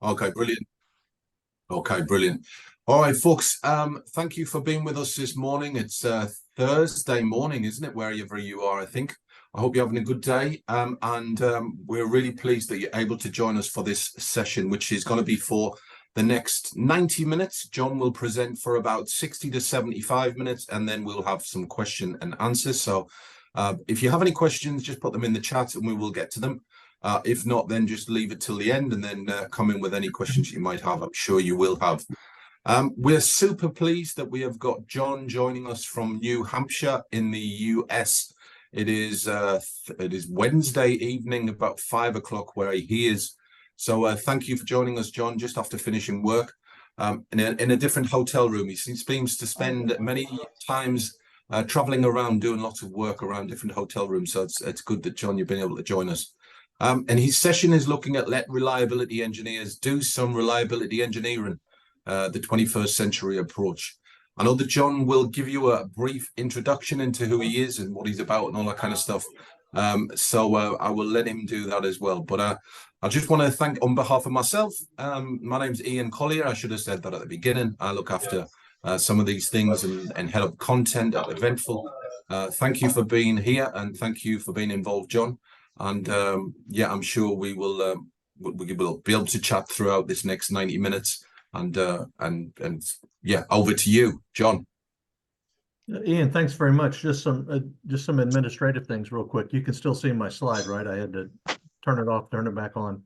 Okay, brilliant. Okay, brilliant. All right, folks. Thank you for being with us this morning. It's Thursday morning, isn't it? Wherever you are, I think. I hope you're having a good day. We're really pleased that you're able to join us for this session, which is going to be for the next 90 minutes. John will present for about 60 to 75 minutes, and then we'll have some question and answers. So if you have any questions, just put them in the chat and we will get to them. If not, then just leave it till the end and then come in with any questions you might have. I'm sure you will have. We're super pleased that we have got John joining us from New Hampshire in the US. It is Wednesday evening, about 5 o'clock where he is. So thank you for joining us, John, just after finishing work in a different hotel room. He seems to spend many times traveling around doing lots of work around different hotel rooms. So it's good that, John, you've been able to join us. And his session is looking at let reliability engineers do some reliability engineering, the 21st century approach. I know that John will give you a brief introduction into who he is and what he's about and all that kind of stuff. So I will let him do that as well. But I just want to thank on behalf of myself. My name's Ian Collier. I should have said that at the beginning. I look after some of these things and head up content at Eventful. Thank you for being here and thank you for being involved, John. And yeah, I'm sure we will be able to chat throughout this next 90 minutes. And yeah, over to you, John. Ian, thanks very much. Just some administrative things real quick. You can still see my slide, right? I had to turn it off, turn it back on.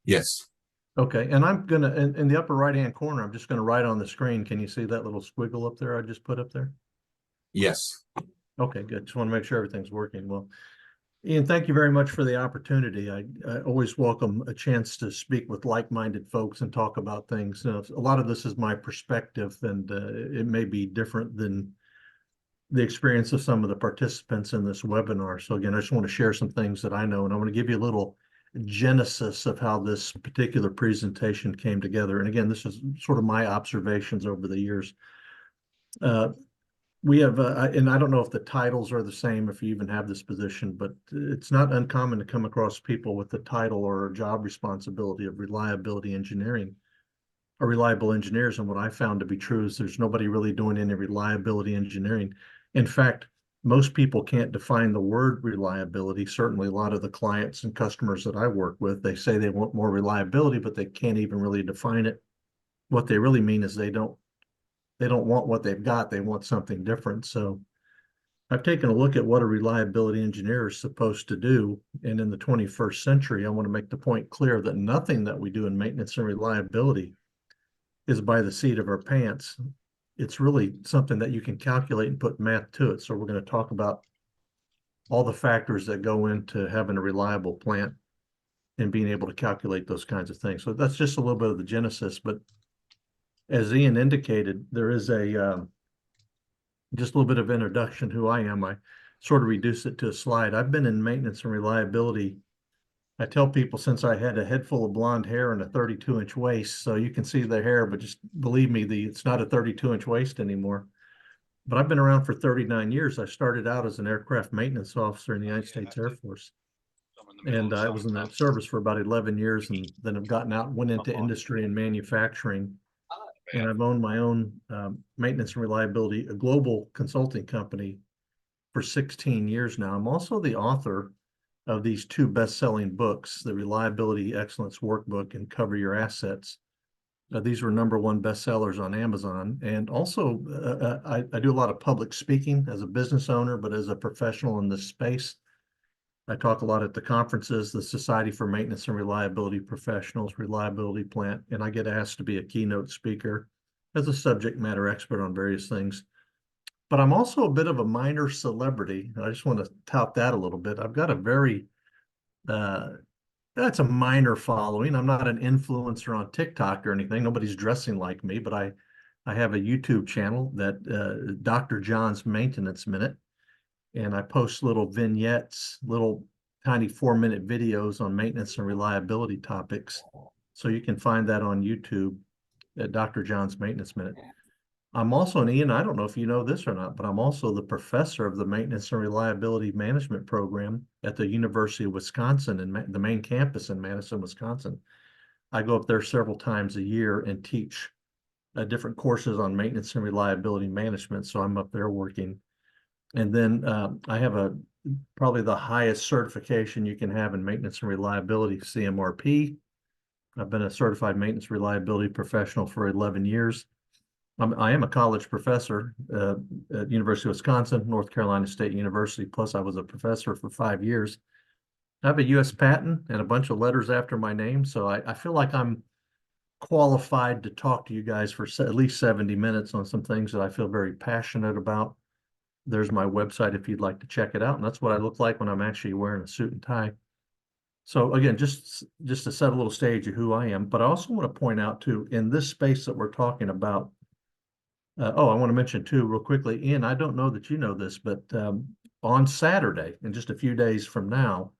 Yes. Okay, and I'm gonna in the upper right-hand corner, I'm just gonna write on the screen. Can you see that little squiggle up there I just put up there? Yes. Okay, good. Just want to make sure everything's working well. Ian, thank you very much for the opportunity. I always welcome a chance to speak with like-minded folks and talk about things. A lot of this is my perspective, and it may be different than the experience of some of the participants in this webinar. So again, I just want to share some things that I know, and I want to give you a little genesis of how this particular presentation came together. And again, this is sort of my observations over the years. We have, and I don't know if the titles are the same, if you even have this position, but it's not uncommon to come across people with the title or job responsibility of reliability engineering or reliable engineers. And what I found to be true is there's nobody really doing any reliability engineering. In fact, most people can't define the word reliability. Certainly a lot of the clients and customers that I work with, they say they want more reliability, but they can't even really define it. What they really mean is they don't want what they've got. They want something different. So I've taken a look at what a reliability engineer is supposed to do. And in the 21st century, I want to make the point clear that nothing that we do in maintenance and reliability is by the seat of our pants. It's really something that you can calculate and put math to it. So we're going to talk about all the factors that go into having a reliable plant and being able to calculate those kinds of things. So that's just a little bit of the genesis, but as Ian indicated, there is just a little bit of introduction who I am. I sort of reduced it to a slide. I've been in maintenance and reliability. I tell people since I had a head full of blonde hair and a 32-inch waist, so you can see the hair, but just believe me, it's not a 32-inch waist anymore. But I've been around for 39 years. I started out as an aircraft maintenance officer in the United States Air Force. And I was in that service for about 11 years and then have gotten out and went into industry and manufacturing. And I've owned my own maintenance and reliability, a global consulting company for 16 years now. I'm also the author of these two best-selling books, the Reliability Excellence Workbook and Cover Your Assets. These were #1 bestsellers on Amazon. And also, I do a lot of public speaking as a business owner, but as a professional in this space. I talk a lot at the conferences, the Society for Maintenance and Reliability Professionals, Reliability Plant, and I get asked to be a keynote speaker as a subject matter expert on various things. But I'm also a bit of a minor celebrity. I just want to tout that a little bit. I've got a very, that's a minor following. I'm not an influencer on TikTok or anything. Nobody's dressing like me, but I have a YouTube channel that Dr. John's Maintenance Minute. And I post little vignettes, little tiny 4-minute videos on maintenance and reliability topics. So you can find that on YouTube at Dr. John's Maintenance Minute. I'm also an Ian, I don't know if you know this or not, but I'm also the professor of the Maintenance and Reliability Management Program at the University of Wisconsin and the main campus in Madison, Wisconsin. I go up there several times a year and teach different courses on maintenance and reliability management. So I'm up there working. And then I have probably the highest certification you can have in maintenance and reliability, CMRP. I've been a certified maintenance reliability professional for 11 years. I am a college professor at University of Wisconsin, North Carolina State University, plus I was a professor for 5 years. I have a U.S. patent and a bunch of letters after my name, so I feel like I'm qualified to talk to you guys for at least 70 minutes on some things that I feel very passionate about. There's my website if you'd like to check it out, and that's what I look like when I'm actually wearing a suit and tie. So again, just to set a little stage of who I am, but I also want to point out too, in this space that we're talking about, I want to mention too, real quickly, Ian, I don't know that you know this, but on Saturday, in just a few days from now,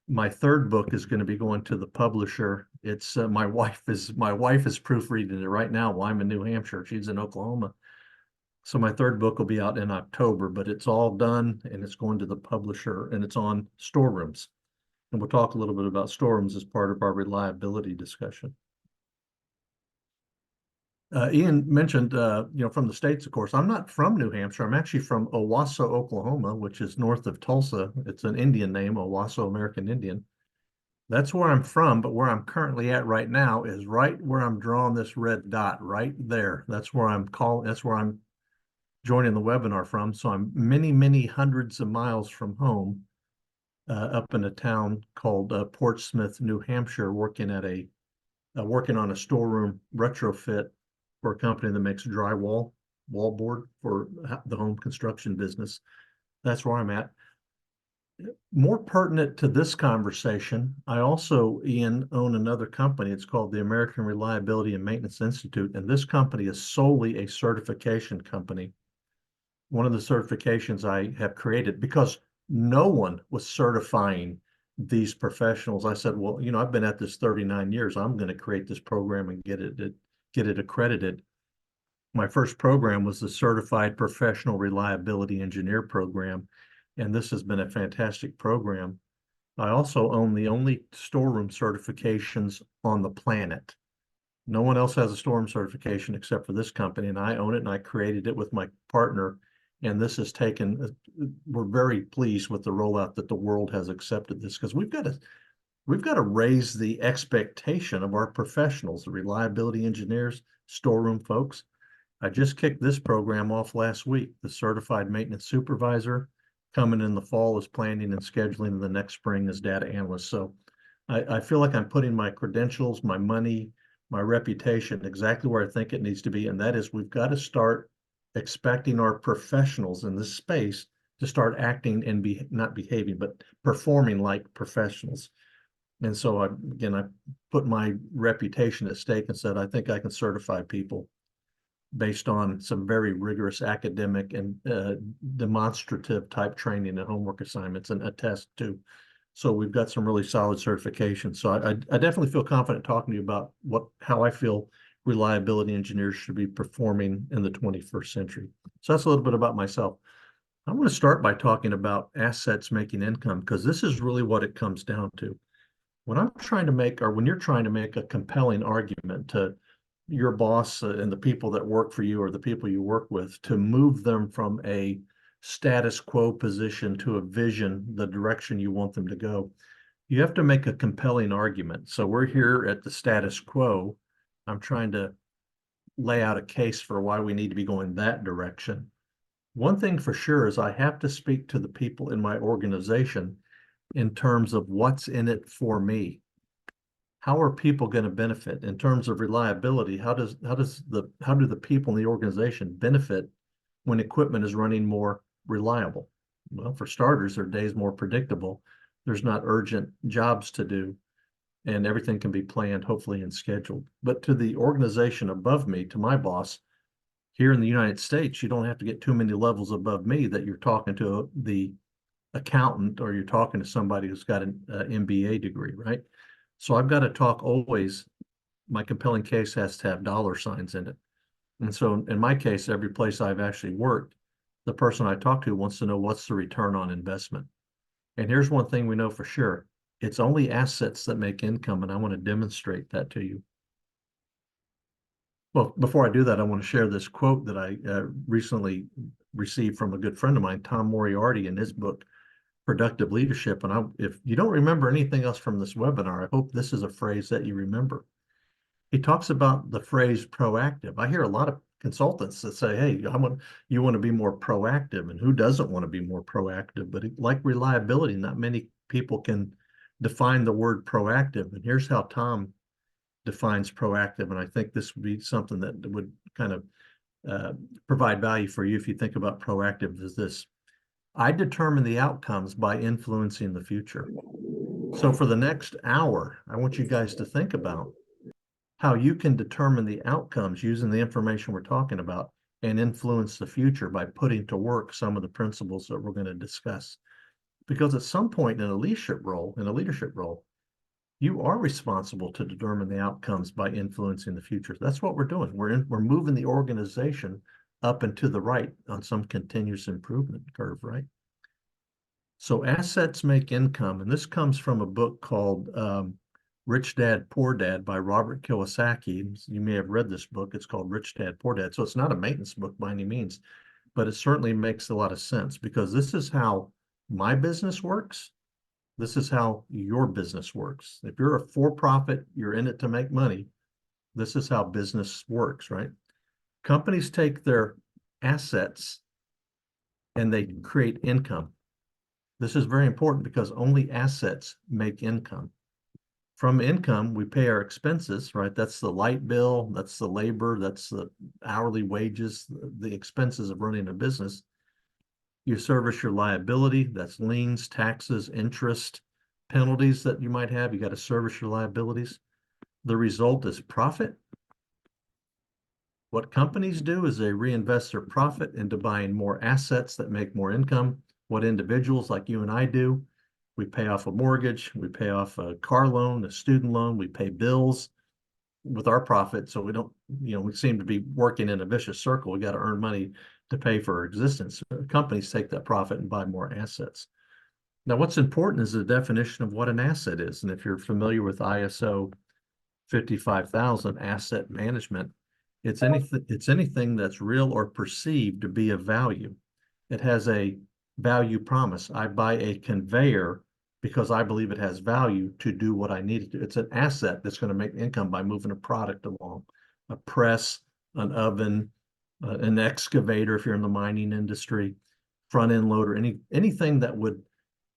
my third book is going to be going to the publisher. It's my wife is proofreading it right now while I'm in New Hampshire. She's in Oklahoma. So my third book will be out in October, but it's all done and it's going to the publisher and it's on storerooms. And we'll talk a little bit about storerooms as part of our reliability discussion. Ian mentioned, from the States, of course. I'm not from New Hampshire. I'm actually from Owasso, Oklahoma, which is north of Tulsa. It's an Indian name, Owasso American Indian. That's where I'm from, but where I'm currently at right now is right where I'm drawing this red dot right there. That's where I'm joining the webinar from. So I'm many, many hundreds of miles from home, up in a town called Portsmouth, New Hampshire, working on a storeroom retrofit for a company that makes drywall, wallboard for the home construction business. That's where I'm at. More pertinent to this conversation, I also, Ian, own another company. It's called the American Reliability and Maintenance Institute, and this company is solely a certification company. One of the certifications I have created, because no one was certifying these professionals. I said, well, I've been at this 39 years. I'm going to create this program and get it accredited. My first program was the Certified Professional Reliability Engineer program, and this has been a fantastic program. I also own the only storeroom certifications on the planet. No one else has a storeroom certification except for this company, and I own it, and I created it with my partner. And this has we're very pleased with the rollout that the world has accepted this, because we've got to raise the expectation of our professionals, the reliability engineers, storeroom folks. I just kicked this program off last week. The certified maintenance supervisor coming in the fall is planning and scheduling, and the next spring is data analyst. So I feel like I'm putting my credentials, my money, my reputation exactly where I think it needs to be. And that is, we've got to start expecting our professionals in this space to start acting and not behaving, but performing like professionals. And so I put my reputation at stake and said, I think I can certify people based on some very rigorous academic and demonstrative type training and homework assignments and a test too. So we've got some really solid certifications. So I definitely feel confident talking to you about how I feel reliability engineers should be performing in the 21st century. So that's a little bit about myself. I want to start by talking about assets making income, because this is really what it comes down to. When you're trying to make a compelling argument to your boss and the people that work for you or the people you work with to move them from a status quo position to a vision, the direction you want them to go, you have to make a compelling argument. So we're here at the status quo. I'm trying to lay out a case for why we need to be going that direction. One thing for sure is I have to speak to the people in my organization in terms of what's in it for me. How are people going to benefit in terms of reliability? How do the people in the organization benefit when equipment is running more reliable? Well, for starters, their days more predictable. There's not urgent jobs to do, and everything can be planned, hopefully, and scheduled. But to the organization above me, to my boss, here in the United States, you don't have to get too many levels above me that you're talking to the accountant or you're talking to somebody who's got an MBA degree, right? So I've got to talk always, my compelling case has to have dollar signs in it. And so in my case, every place I've actually worked, the person I talk to wants to know what's the return on investment. And here's one thing we know for sure. It's only assets that make income, and I want to demonstrate that to you. Well, before I do that, I want to share this quote that I recently received from a good friend of mine, Tom Moriarty, in his book, Productive Leadership. And if you don't remember anything else from this webinar, I hope this is a phrase that you remember. He talks about the phrase proactive. I hear a lot of consultants that say, hey, you want to be more proactive, and who doesn't want to be more proactive? But like reliability, not many people can define the word proactive. And here's how Tom defines proactive. And I think this would be something that would kind of provide value for you if you think about proactive is this. I determine the outcomes by influencing the future. So for the next hour, I want you guys to think about how you can determine the outcomes using the information we're talking about and influence the future by putting to work some of the principles that we're going to discuss. Because at some point in a leadership role, you are responsible to determine the outcomes by influencing the future. That's what we're doing. We're moving the organization up and to the right on some continuous improvement curve, right? So assets make income, and this comes from a book called Rich Dad, Poor Dad by Robert Kiyosaki. You may have read this book. It's called Rich Dad, Poor Dad. So it's not a maintenance book by any means, but it certainly makes a lot of sense because this is how my business works. This is how your business works. If you're a for-profit, you're in it to make money. This is how business works, right? Companies take their assets and they create income. This is very important because only assets make income. From income, we pay our expenses, right? That's the light bill, that's the labor, that's the hourly wages, the expenses of running a business. You service your liability, that's liens, taxes, interest, penalties that you might have. You got to service your liabilities. The result is profit. What companies do is they reinvest their profit into buying more assets that make more income. What individuals like you and I do, we pay off a mortgage, we pay off a car loan, a student loan, we pay bills with our profit. So we don't, we seem to be working in a vicious circle. We got to earn money to pay for our existence. Companies take that profit and buy more assets. Now, what's important is the definition of what an asset is. And if you're familiar with ISO 55,000 asset management, it's anything that's real or perceived to be of value. It has a value promise. I buy a conveyor because I believe it has value to do what I need it to. It's an asset that's going to make income by moving a product along. A press, an oven, an excavator if you're in the mining industry, front end loader, anything that would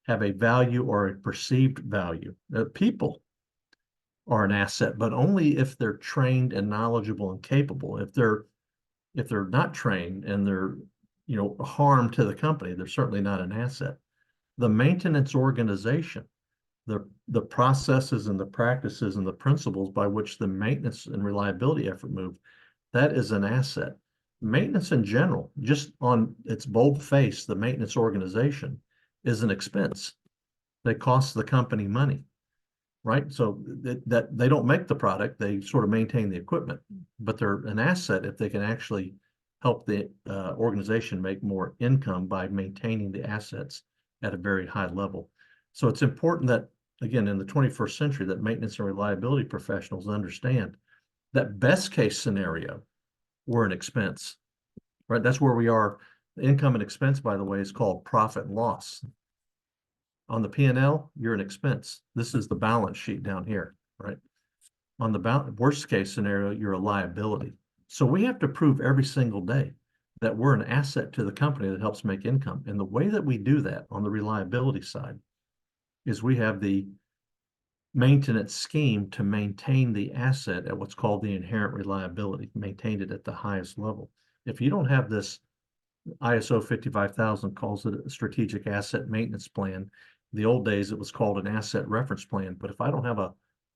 have a value or a perceived value. People are an asset, but only if they're trained and knowledgeable and capable. If they're not trained and they're harm to the company, they're certainly not an asset. The maintenance organization, the processes and the practices and the principles by which the maintenance and reliability effort move, that is an asset. Maintenance in general, just on its bold face, the maintenance organization is an expense. They cost the company money, right? So that they don't make the product, they sort of maintain the equipment, but they're an asset if they can actually help the organization make more income by maintaining the assets at a very high level. So it's important that, again, in the 21st century, that maintenance and reliability professionals understand that best case scenario, we're an expense, right? That's where we are. Income and expense, by the way, is called profit and loss. On the P&L, you're an expense. This is the balance sheet down here, right? On the worst case scenario, you're a liability. So we have to prove every single day that we're an asset to the company that helps make income. And the way that we do that on the reliability side is we have the maintenance scheme to maintain the asset at what's called the inherent reliability, maintain it at the highest level. If you don't have this, ISO 55,000 calls it a strategic asset maintenance plan. In the old days, it was called an asset reference plan. But if I don't have a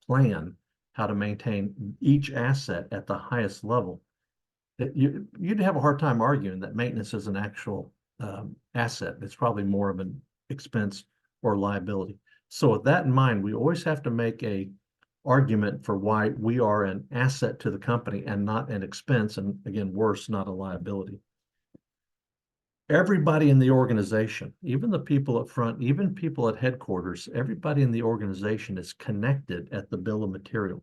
plan how to maintain each asset at the highest level, you'd have a hard time arguing that maintenance is an actual asset. It's probably more of an expense or liability. So with that in mind, we always have to make a argument for why we are an asset to the company and not an expense, and again, worse, not a liability. everybody in the organization, even the people up front, even people at headquarters, everybody in the organization is connected at the bill of material.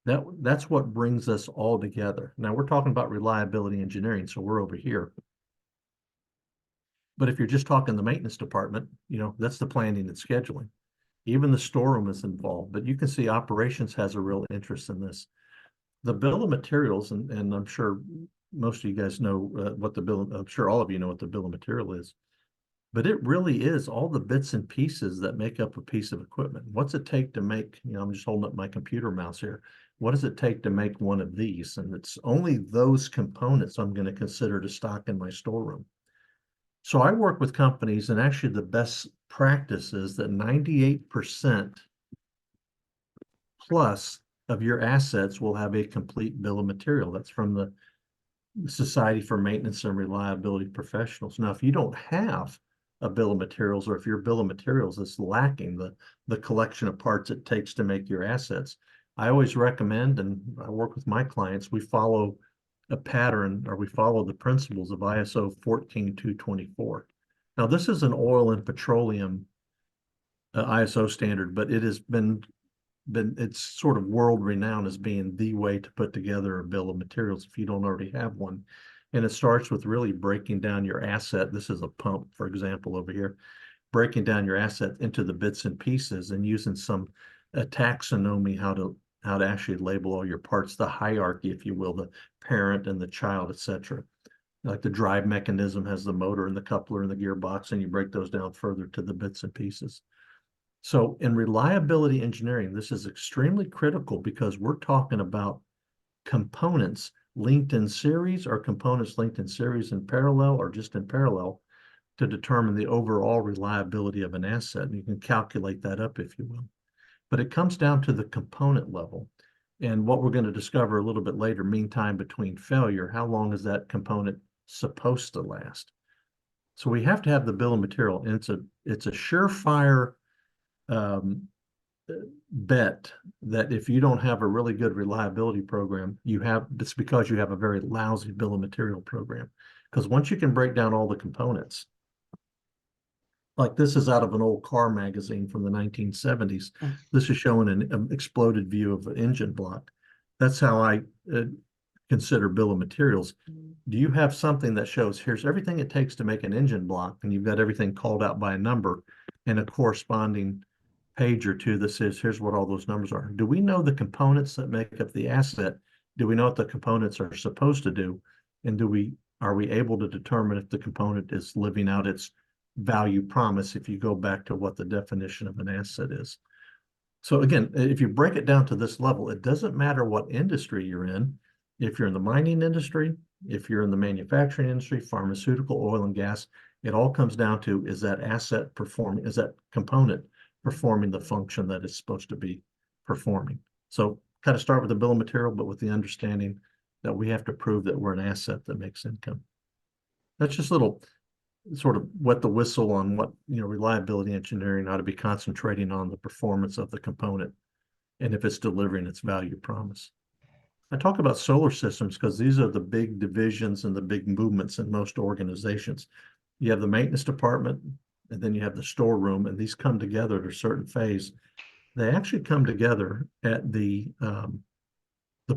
That's what brings us all together. Now we're talking about reliability engineering, so we're over here. But if you're just talking the maintenance department, that's the planning and scheduling. Even the storeroom is involved, but you can see operations has a real interest in this. The bill of materials, and I'm sure most of you guys know I'm sure all of you know what the bill of material is, but it really is all the bits and pieces that make up a piece of equipment. What's it take to make, I'm just holding up my computer mouse here. What does it take to make one of these? And it's only those components I'm going to consider to stock in my storeroom. So I work with companies, and actually the best practice is that 98% plus of your assets will have a complete bill of material. That's from the Society for Maintenance and Reliability Professionals. Now, if you don't have a bill of materials, or if your bill of materials is lacking the collection of parts it takes to make your assets, I always recommend, and I work with my clients, we follow a pattern, or we follow the principles of ISO 14224. Now, this is an oil and petroleum ISO standard, but it has been it's sort of world renowned as being the way to put together a bill of materials if you don't already have one. And it starts with really breaking down your asset. This is a pump, for example, over here, breaking down your asset into the bits and pieces and using a taxonomy, how to actually label all your parts, the hierarchy, if you will, the parent and the child, etc. Like the drive mechanism has the motor and the coupler and the gearbox, and you break those down further to the bits and pieces. So in reliability engineering, this is extremely critical because we're talking about components linked in series, or components linked in series in parallel, or just in parallel, to determine the overall reliability of an asset. And you can calculate that up, if you will. But it comes down to the component level. And what we're going to discover a little bit later, mean time between failure, how long is that component supposed to last? So we have to have the bill of material, and it's a surefire bet that if you don't have a really good reliability program, it's because you have a very lousy bill of material program. Because once you can break down all the components, like this is out of an old car magazine from the 1970s. This is showing an exploded view of an engine block. That's how I consider bill of materials. Do you have something that shows here's everything it takes to make an engine block, and you've got everything called out by a number and a corresponding page or two that says here's what all those numbers are? Do we know the components that make up the asset? Do we know what the components are supposed to do? And are we able to determine if the component is living out its value promise, if you go back to what the definition of an asset is? So again, if you break it down to this level, it doesn't matter what industry you're in. If you're in the mining industry, if you're in the manufacturing industry, pharmaceutical, oil and gas, it all comes down to, is that asset performing, is that component performing the function that it's supposed to be performing? So kind of start with the bill of material, but with the understanding that we have to prove that we're an asset that makes income. That's just a little sort of wet the whistle on what, reliability engineering ought to be concentrating on, the performance of the component and if it's delivering its value promise. I talk about solar systems because these are the big divisions and the big movements in most organizations. You have the maintenance department, and then you have the storeroom, and these come together at a certain phase. They actually come together at the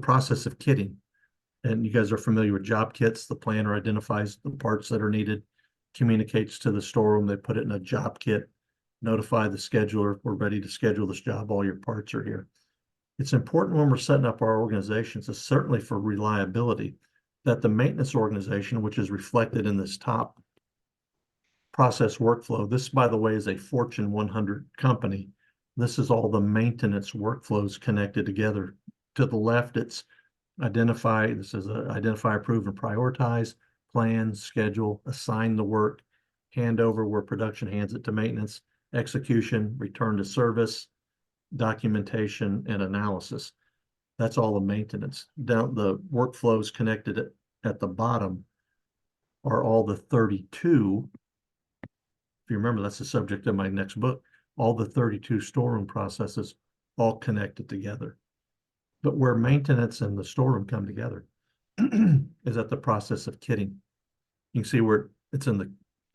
process of kitting. And you guys are familiar with job kits. The planner identifies the parts that are needed, communicates to the storeroom. They put it in a job kit, notify the scheduler, we're ready to schedule this job, all your parts are here. It's important when we're setting up our organizations, is certainly for reliability, that the maintenance organization, which is reflected in this top process workflow. This, by the way, is a Fortune 100 company. This is all the maintenance workflows connected together. To the left, it's identify, approve, and prioritize, plan, schedule, assign the work, hand over where production hands it to maintenance, execution, return to service, documentation, and analysis. That's all the maintenance. Down the workflows connected at the bottom are all the 32. If you remember, that's the subject of my next book. All the 32 storeroom processes all connected together. But where maintenance and the storeroom come together is at the process of kitting. You can see where it's in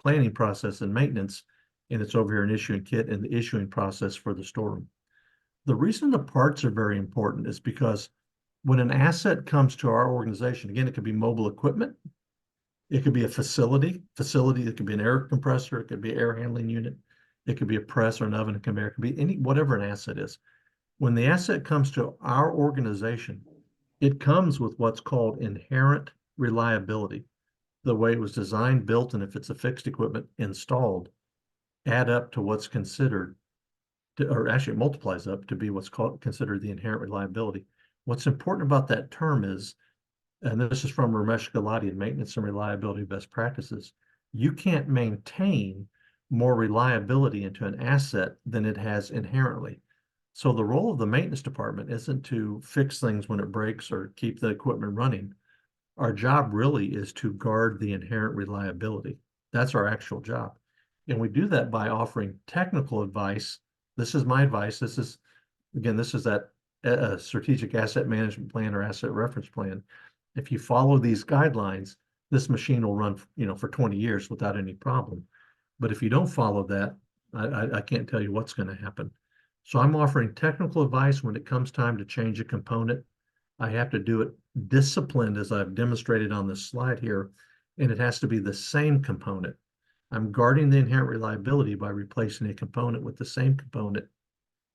planning process and maintenance, and it's over here in issue and kit and the issuing process for the storeroom. The reason the parts are very important is because when an asset comes to our organization, again, it could be mobile equipment, it could be a facility, it could be an air compressor, it could be an air handling unit, it could be a press or an oven, a conveyor, it could be any, whatever an asset is. When the asset comes to our organization, it comes with what's called inherent reliability. The way it was designed, built, and if it's a fixed equipment, installed, add up to what's considered, or actually it multiplies up to be what's called considered the inherent reliability. What's important about that term is, and this is from Ramesh Gulati in Maintenance and Reliability Best Practices, you can't maintain more reliability into an asset than it has inherently. So the role of the maintenance department isn't to fix things when it breaks or keep the equipment running. Our job really is to guard the inherent reliability. That's our actual job. And we do that by offering technical advice. This is my advice. This is that strategic asset management plan or asset reference plan. If you follow these guidelines, this machine will run, for 20 years without any problem. But if you don't follow that, I can't tell you what's going to happen. So I'm offering technical advice when it comes time to change a component. I have to do it disciplined, as I've demonstrated on this slide here, and it has to be the same component. I'm guarding the inherent reliability by replacing a component with the same component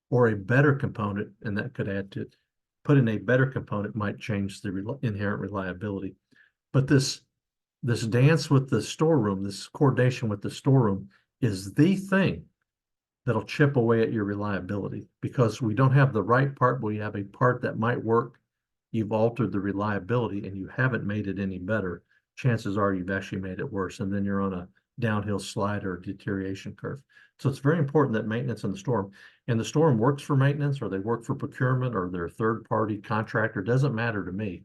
or a better component, and that could add to it. Put in a better component might change the inherent reliability. But this dance with the storeroom, this coordination with the storeroom is the thing that'll chip away at your reliability, because we don't have the right part, but we have a part that might work. You've altered the reliability and you haven't made it any better. Chances are you've actually made it worse, and then you're on a downhill slide or deterioration curve. So it's very important that maintenance in the storeroom, and the storeroom works for maintenance, or they work for procurement, or they're a third-party contractor, doesn't matter to me.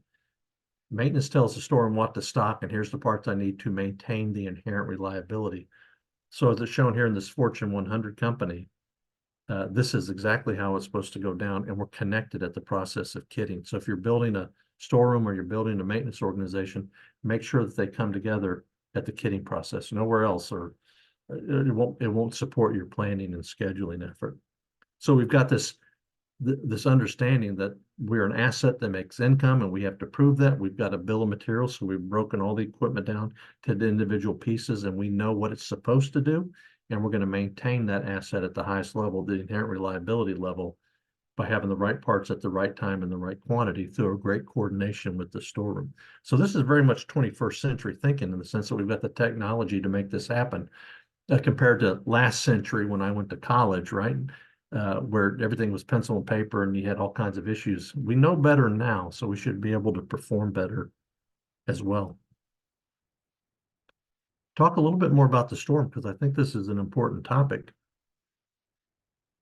Maintenance tells the storeroom what to stock, and here's the parts I need to maintain the inherent reliability. So as it's shown here in this Fortune 100 company, this is exactly how it's supposed to go down, and we're connected at the process of kitting. So if you're building a storeroom or you're building a maintenance organization, make sure that they come together at the kitting process, nowhere else, or it won't support your planning and scheduling effort. So we've got this understanding that we're an asset that makes income, and we have to prove that. We've got a bill of materials, so we've broken all the equipment down to the individual pieces, and we know what it's supposed to do, and we're going to maintain that asset at the highest level, the inherent reliability level, by having the right parts at the right time and the right quantity through a great coordination with the storeroom. So this is very much 21st century thinking, in the sense that we've got the technology to make this happen, compared to last century when I went to college, right? Where everything was pencil and paper and you had all kinds of issues. We know better now, so we should be able to perform better as well. Talk a little bit more about the storeroom, because I think this is an important topic.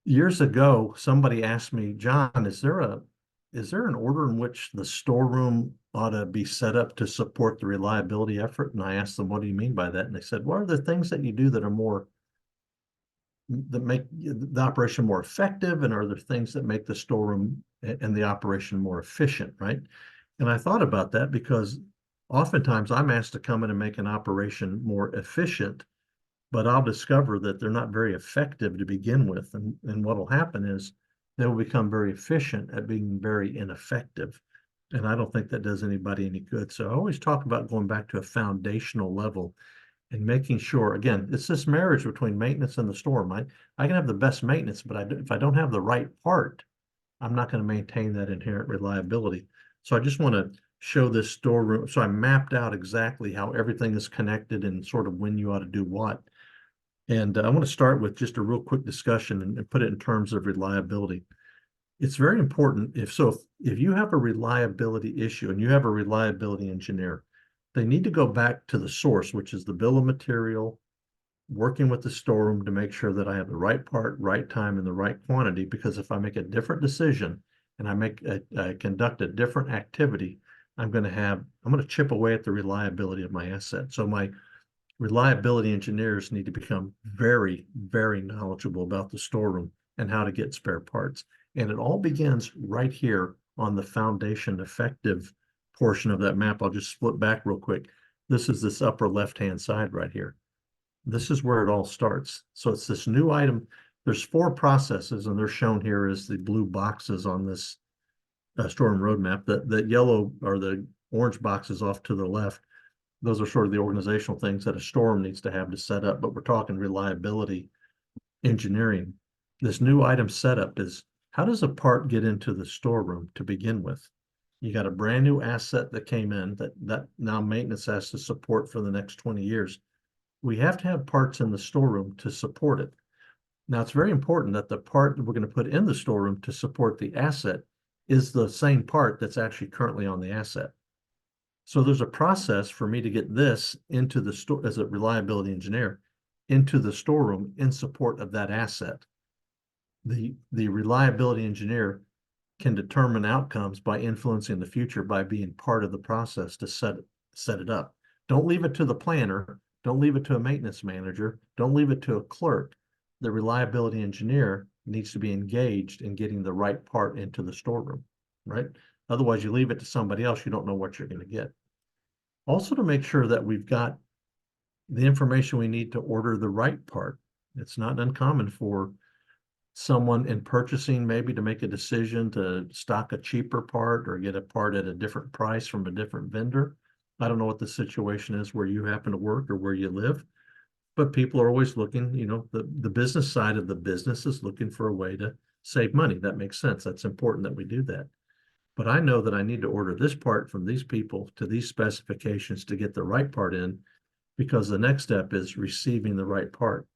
Years ago, somebody asked me, John, is there an order in which the storeroom ought to be set up to support the reliability effort? And I asked them, what do you mean by that? And they said, what are the things that you do that make the operation more effective, and are there things that make the storeroom and the operation more efficient, right? And I thought about that, because oftentimes I'm asked to come in and make an operation more efficient, but I'll discover that they're not very effective to begin with. And what will happen is they will become very efficient at being very ineffective. And I don't think that does anybody any good. So I always talk about going back to a foundational level and making sure, again, it's this marriage between maintenance and the storeroom. I can have the best maintenance, but if I don't have the right part, I'm not going to maintain that inherent reliability. So I just want to show this storeroom. So I mapped out exactly how everything is connected and sort of when you ought to do what. And I want to start with just a real quick discussion and put it in terms of reliability. It's very important if you have a reliability issue and you have a reliability engineer, they need to go back to the source, which is the bill of material, working with the storeroom to make sure that I have the right part, right time, and the right quantity. Because if I make a different decision and I conduct a different activity, I'm going to chip away at the reliability of my asset. So my reliability engineers need to become very, very knowledgeable about the storeroom and how to get spare parts. And it all begins right here on the foundation effective portion of that map. I'll just split back real quick. This is this upper left-hand side right here. This is where it all starts. So it's this new item. There's 4 processes, and they're shown here as the blue boxes on this storeroom roadmap. The yellow or the orange boxes off to the left, those are sort of the organizational things that a storeroom needs to have to set up, but we're talking reliability engineering. This new item setup is, how does a part get into the storeroom to begin with? You got a brand new asset that came in that now maintenance has to support for the next 20 years. We have to have parts in the storeroom to support it. Now, it's very important that the part that we're going to put in the storeroom to support the asset is the same part that's actually currently on the asset. So there's a process for me to get this into the store as a reliability engineer into the storeroom in support of that asset. The reliability engineer can determine outcomes by influencing the future by being part of the process to set it up. Don't leave it to the planner. Don't leave it to a maintenance manager. Don't leave it to a clerk. The reliability engineer needs to be engaged in getting the right part into the storeroom, right? Otherwise, you leave it to somebody else, you don't know what you're going to get. Also, to make sure that we've got the information we need to order the right part. It's not uncommon for someone in purchasing maybe to make a decision to stock a cheaper part or get a part at a different price from a different vendor. I don't know what the situation is where you happen to work or where you live, but people are always looking, the business side of the business is looking for a way to save money. That makes sense. That's important that we do that. But I know that I need to order this part from these people to these specifications to get the right part in, because the next step is receiving the right part.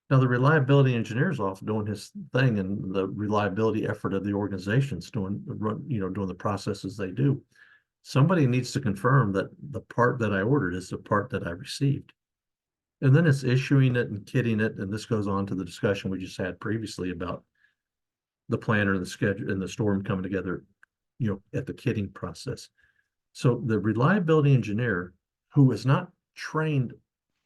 Now, the reliability engineer is off doing his thing, and the reliability effort of the organization's doing the processes they do. Somebody needs to confirm that the part that I ordered is the part that I received. And then it's issuing it and kitting it. And this goes on to the discussion we just had previously about the planner and the schedule and the storeroom coming together, at the kitting process. So the reliability engineer, who is not trained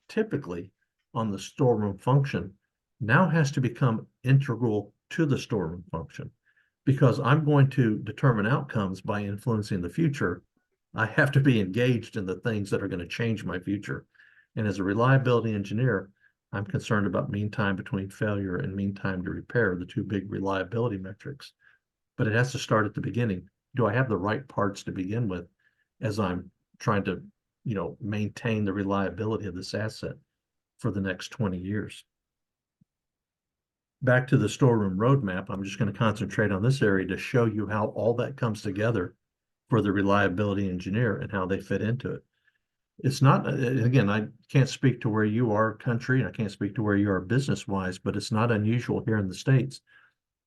typically on the storeroom function, now has to become integral to the storeroom function, because I'm going to determine outcomes by influencing the future. I have to be engaged in the things that are going to change my future. And as a reliability engineer, I'm concerned about mean time between failure and mean time to repair, the 2 big reliability metrics. But it has to start at the beginning. Do I have the right parts to begin with as I'm trying to, maintain the reliability of this asset for the next 20 years? Back to the storeroom roadmap, I'm just going to concentrate on this area to show you how all that comes together for the reliability engineer and how they fit into it. It's not, again, I can't speak to where you are country, and I can't speak to where you are business-wise, but it's not unusual here in the States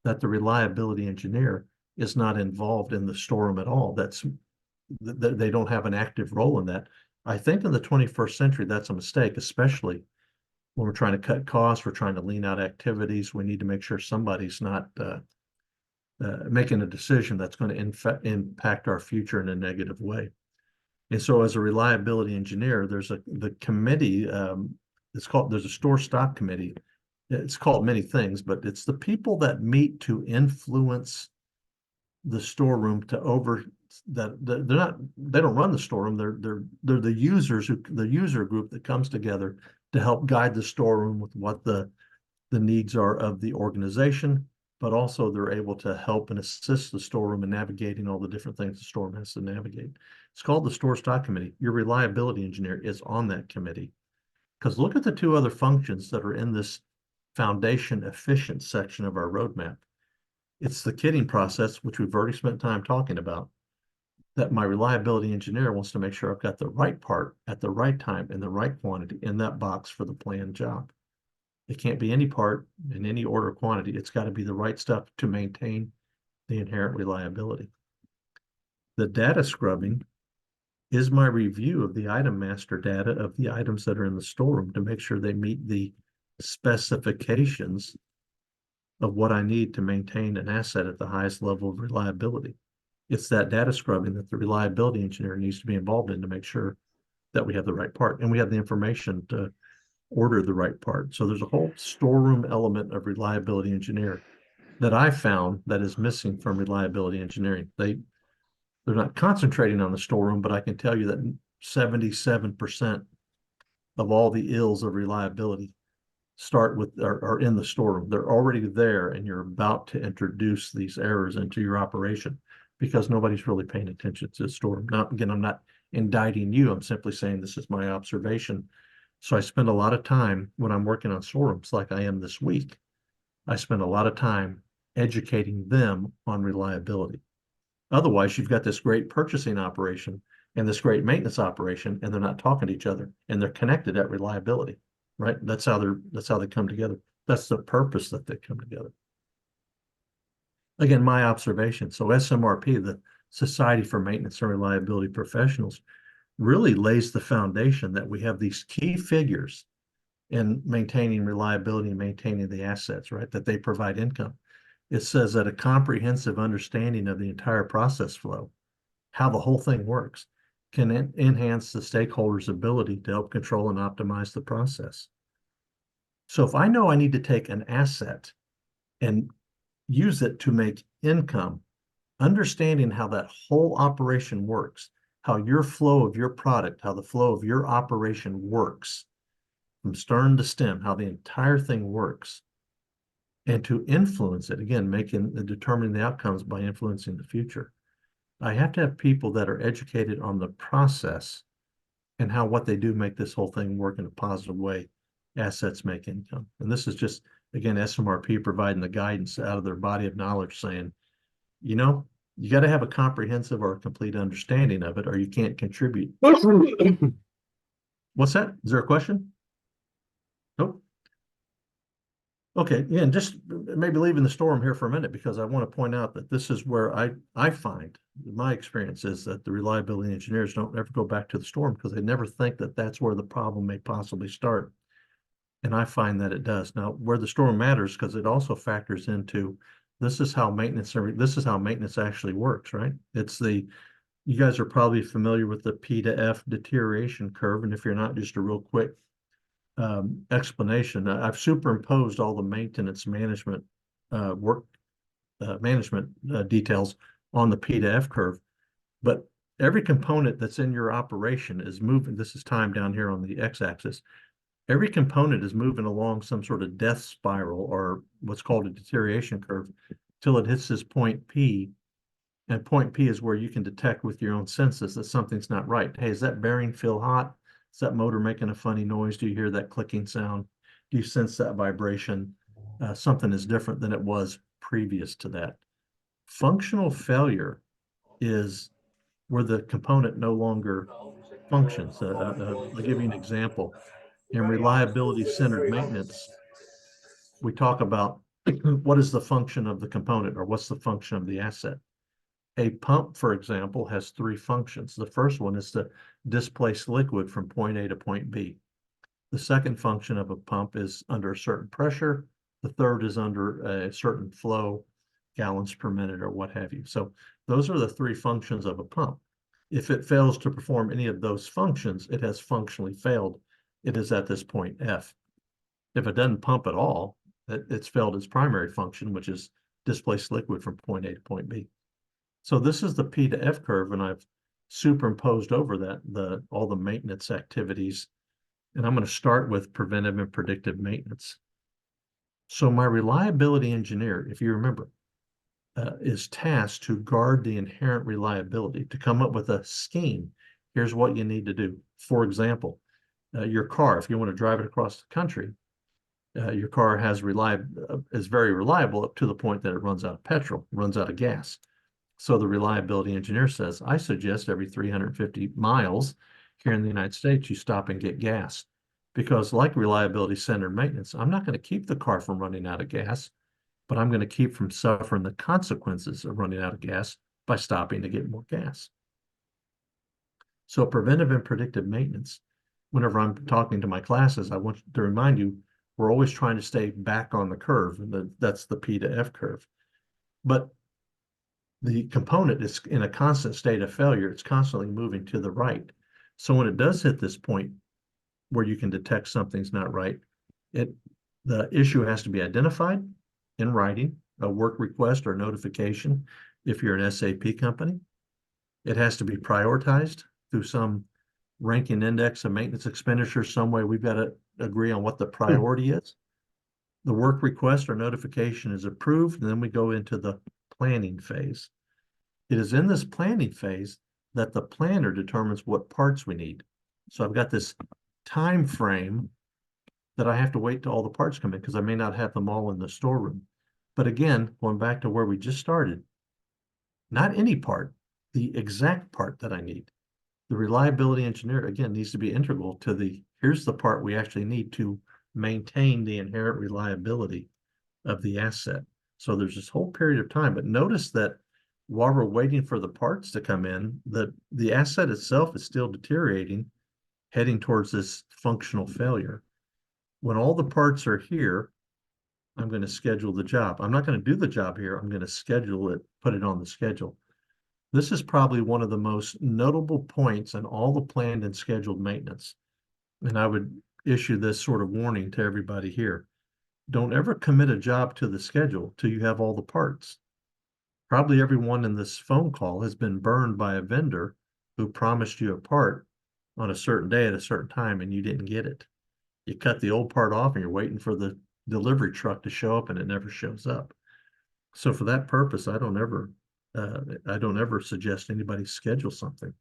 that the reliability engineer is not involved in the storeroom at all. They don't have an active role in that. I think in the 21st century, that's a mistake, especially when we're trying to cut costs, we're trying to lean out activities. We need to make sure somebody's not making a decision that's going to impact our future in a negative way. And so as a reliability engineer, there's the committee, there's a store stock committee. It's called many things, but it's the people that meet to influence the storeroom they don't run the storeroom. They're the users the user group that comes together to help guide the storeroom with what the needs are of the organization, but also they're able to help and assist the storeroom in navigating all the different things the storeroom has to navigate. It's called the store stock committee. Your reliability engineer is on that committee. Because look at the 2 other functions that are in this foundation efficient section of our roadmap. It's the kitting process, which we've already spent time talking about, that my reliability engineer wants to make sure I've got the right part at the right time in the right quantity in that box for the planned job. It can't be any part in any order of quantity. It's got to be the right stuff to maintain the inherent reliability. The data scrubbing is my review of the item master data of the items that are in the storeroom to make sure they meet the specifications of what I need to maintain an asset at the highest level of reliability. It's that data scrubbing that the reliability engineer needs to be involved in to make sure that we have the right part and we have the information to order the right part. So there's a whole storeroom element of reliability engineer that I found that is missing from reliability engineering. They're not concentrating on the storeroom, but I can tell you that 77% of all the ills of reliability start with are in the storeroom. They're already there, and you're about to introduce these errors into your operation because nobody's really paying attention to the storeroom. Now, again, I'm not indicting you. I'm simply saying this is my observation. So I spend a lot of time when I'm working on storerooms like I am this week. I spend a lot of time educating them on reliability. Otherwise, you've got this great purchasing operation and this great maintenance operation, and they're not talking to each other, and they're connected at reliability, right? That's how they come together. That's the purpose that they come together. Again, my observation. So SMRP, the Society for Maintenance and Reliability Professionals, really lays the foundation that we have these key figures in maintaining reliability and maintaining the assets, right? That they provide income. It says that a comprehensive understanding of the entire process flow, how the whole thing works, can enhance the stakeholders' ability to help control and optimize the process. So if I know I need to take an asset and use it to make income, understanding how that whole operation works, how your flow of your product, how the flow of your operation works, from stern to stem, how the entire thing works, and to influence it, again, determining the outcomes by influencing the future. I have to have people that are educated on the process and how what they do make this whole thing work in a positive way. Assets make income. And this is just, again, SMRP providing the guidance out of their body of knowledge saying, you know, you got to have a comprehensive or a complete understanding of it, or you can't contribute. What's that? Is there a question? Nope. Okay, yeah, and just maybe leaving the storeroom here for a minute because I want to point out that this is where I find my experience is that the reliability engineers don't ever go back to the storeroom because they never think that that's where the problem may possibly start. And I find that it does. Now, where the storeroom matters because it also factors into this is how maintenance actually works, right? You guys are probably familiar with the P to F deterioration curve, and if you're not, just a real quick explanation. I've superimposed all the maintenance management details on the P to F curve, but every component that's in your operation is moving. This is time down here on the x-axis. Every component is moving along some sort of death spiral or what's called a deterioration curve till it hits this point P. And point P is where you can detect with your own senses that something's not right. Hey, does that bearing feel hot? Is that motor making a funny noise? Do you hear that clicking sound? Do you sense that vibration? Something is different than it was previous to that. Functional failure is where the component no longer functions. I'll give you an example. In reliability-centered maintenance, we talk about what is the function of the component or what's the function of the asset. A pump, for example, has three functions. The first one is to displace liquid from point A to point B. The second function of a pump is under a certain pressure. The third is under a certain flow, gallons per minute or what have you. So those are the three functions of a pump. If it fails to perform any of those functions, it has functionally failed. It is at this point F. If it doesn't pump at all, it's failed its primary function, which is displace liquid from point A to point B. So this is the P to F curve, and I've superimposed over that all the maintenance activities. And I'm going to start with preventive and predictive maintenance. So my reliability engineer, if you remember, is tasked to guard the inherent reliability, to come up with a scheme. Here's what you need to do. For example, your car, if you want to drive it across the country, your car is very reliable up to the point that it runs out of petrol, runs out of gas. So the reliability engineer says, I suggest every 350 miles here in the United States, you stop and get gas. Because like reliability centered maintenance, I'm not going to keep the car from running out of gas, but I'm going to keep from suffering the consequences of running out of gas by stopping to get more gas. So preventive and predictive maintenance, whenever I'm talking to my classes, I want to remind you, we're always trying to stay back on the curve, and that's the P to F curve. But the component is in a constant state of failure. It's constantly moving to the right. So when it does hit this point where you can detect something's not right, the issue has to be identified in writing, a work request or notification if you're an SAP company. It has to be prioritized through some ranking index of maintenance expenditures some way. We've got to agree on what the priority is. The work request or notification is approved, and then we go into the planning phase. It is in this planning phase that the planner determines what parts we need. So I've got this time frame that I have to wait till all the parts come in because I may not have them all in the storeroom. But again, going back to where we just started, not any part, the exact part that I need. The reliability engineer, again, needs to be integral to here's the part we actually need to maintain the inherent reliability of the asset. So there's this whole period of time, but notice that while we're waiting for the parts to come in, the asset itself is still deteriorating, heading towards this functional failure. When all the parts are here, I'm going to schedule the job. I'm not going to do the job here. I'm going to schedule it, put it on the schedule. This is probably one of the most notable points in all the planned and scheduled maintenance. And I would issue this sort of warning to everybody here. Don't ever commit a job to the schedule till you have all the parts. Probably everyone in this phone call has been burned by a vendor who promised you a part on a certain day at a certain time and you didn't get it. You cut the old part off and you're waiting for the delivery truck to show up and it never shows up. So for that purpose, I don't ever suggest anybody schedule something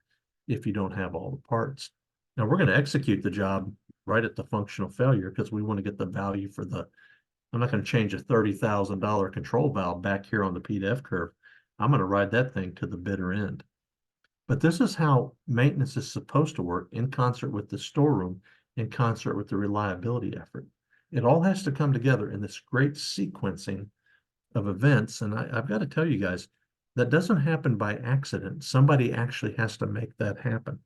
if you don't have all the parts. Now we're going to execute the job right at the functional failure because we want to get the value for I'm not going to change a $30,000 control valve back here on the PDF curve. I'm going to ride that thing to the bitter end. But this is how maintenance is supposed to work in concert with the storeroom, in concert with the reliability effort. It all has to come together in this great sequencing of events. And I've got to tell you guys, that doesn't happen by accident. Somebody actually has to make that happen.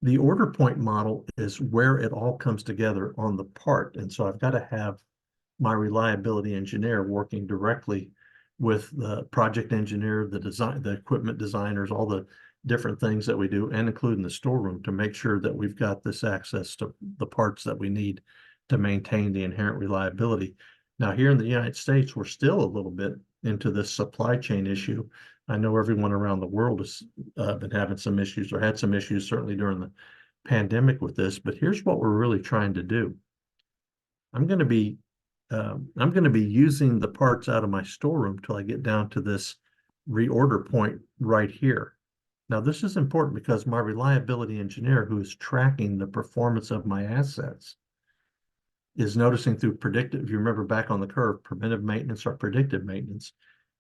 The order point model is where it all comes together on the part. And so I've got to have my reliability engineer working directly with the project engineer, the equipment designers, all the different things that we do, and including the storeroom to make sure that we've got this access to the parts that we need to maintain the inherent reliability. Now, here in the United States, we're still a little bit into this supply chain issue. I know everyone around the world has been having some issues or had some issues, certainly during the pandemic with this, but here's what we're really trying to do. I'm going to be using the parts out of my storeroom till I get down to this reorder point right here. Now, this is important because my reliability engineer, who is tracking the performance of my assets, is noticing through predictive, if you remember back on the curve, preventive maintenance or predictive maintenance,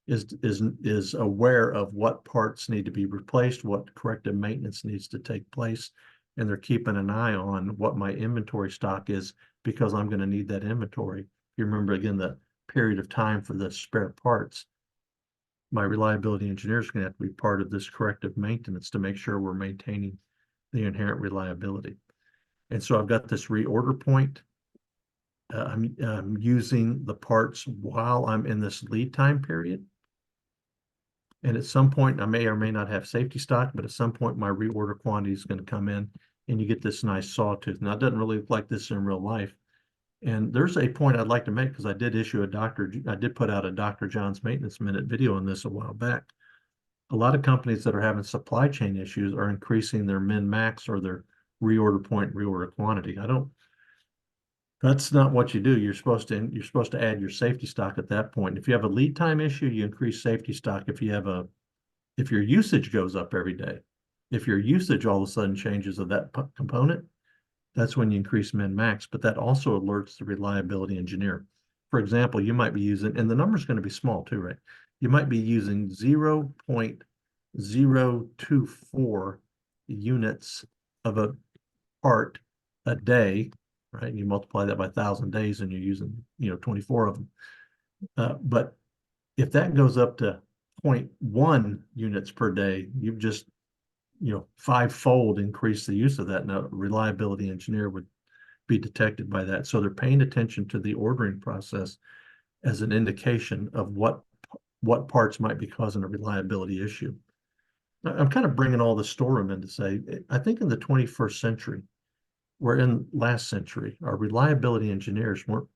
is aware of what parts need to be replaced, what corrective maintenance needs to take place, and they're keeping an eye on what my inventory stock is because I'm going to need that inventory. If you remember, again, the period of time for the spare parts, my reliability engineer is going to have to be part of this corrective maintenance to make sure we're maintaining the inherent reliability. And so I've got this reorder point. I'm using the parts while I'm in this lead time period. And at some point, I may or may not have safety stock, but at some point, my reorder quantity is going to come in and you get this nice sawtooth. Now, it doesn't really look like this in real life. And there's a point I'd like to make because I did put out a Dr. John's Maintenance Minute video on this a while back. A lot of companies that are having supply chain issues are increasing their min-max or their reorder point, reorder quantity. That's not what you do. You're supposed to add your safety stock at that point. If you have a lead time issue, you increase safety stock. If your usage goes up every day, if your usage all of a sudden changes of that component, that's when you increase min-max, but that also alerts the reliability engineer. For example, you might be using, and the number's going to be small too, right? You might be using 0.024 units of a part a day, right? And you multiply that by 1,000 days and you're using, 24 of them. But if that goes up to 0.1 units per day, you've just, five-fold increase the use of that. Now, a reliability engineer would be detected by that. So they're paying attention to the ordering process as an indication of what parts might be causing a reliability issue. I'm kind of bringing all the storeroom in to say, I think in the 21st century, we're in last century, our reliability engineers weren't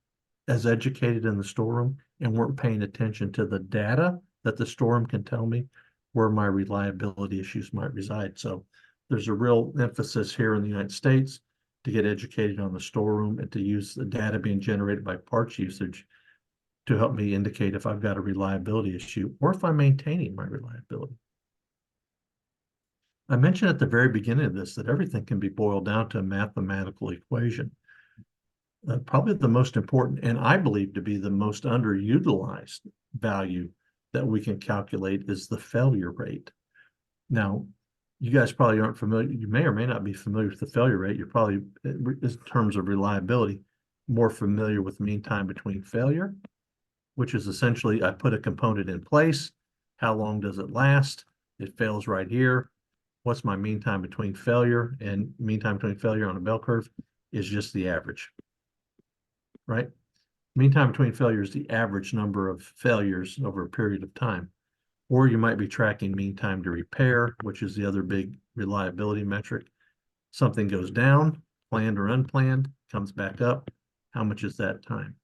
as educated in the storeroom and weren't paying attention to the data that the storeroom can tell me where my reliability issues might reside. So There's a real emphasis here in the United States to get educated on the storeroom and to use the data being generated by parts usage to help me indicate if I've got a reliability issue or if I'm maintaining my reliability. I mentioned at the very beginning of this that everything can be boiled down to a mathematical equation. Probably the most important, and I believe to be the most underutilized value that we can calculate is the failure rate. Now, you guys probably aren't familiar, you may or may not be familiar with the failure rate. You're probably, in terms of reliability, more familiar with mean time between failure, which is essentially I put a component in place. How long does it last? It fails right here. What's my mean time between failure? And mean time between failure on a bell curve is just the average, right? Mean time between failure is the average number of failures over a period of time. Or you might be tracking mean time to repair, which is the other big reliability metric. Something goes down, planned or unplanned, comes back up. How much is that time?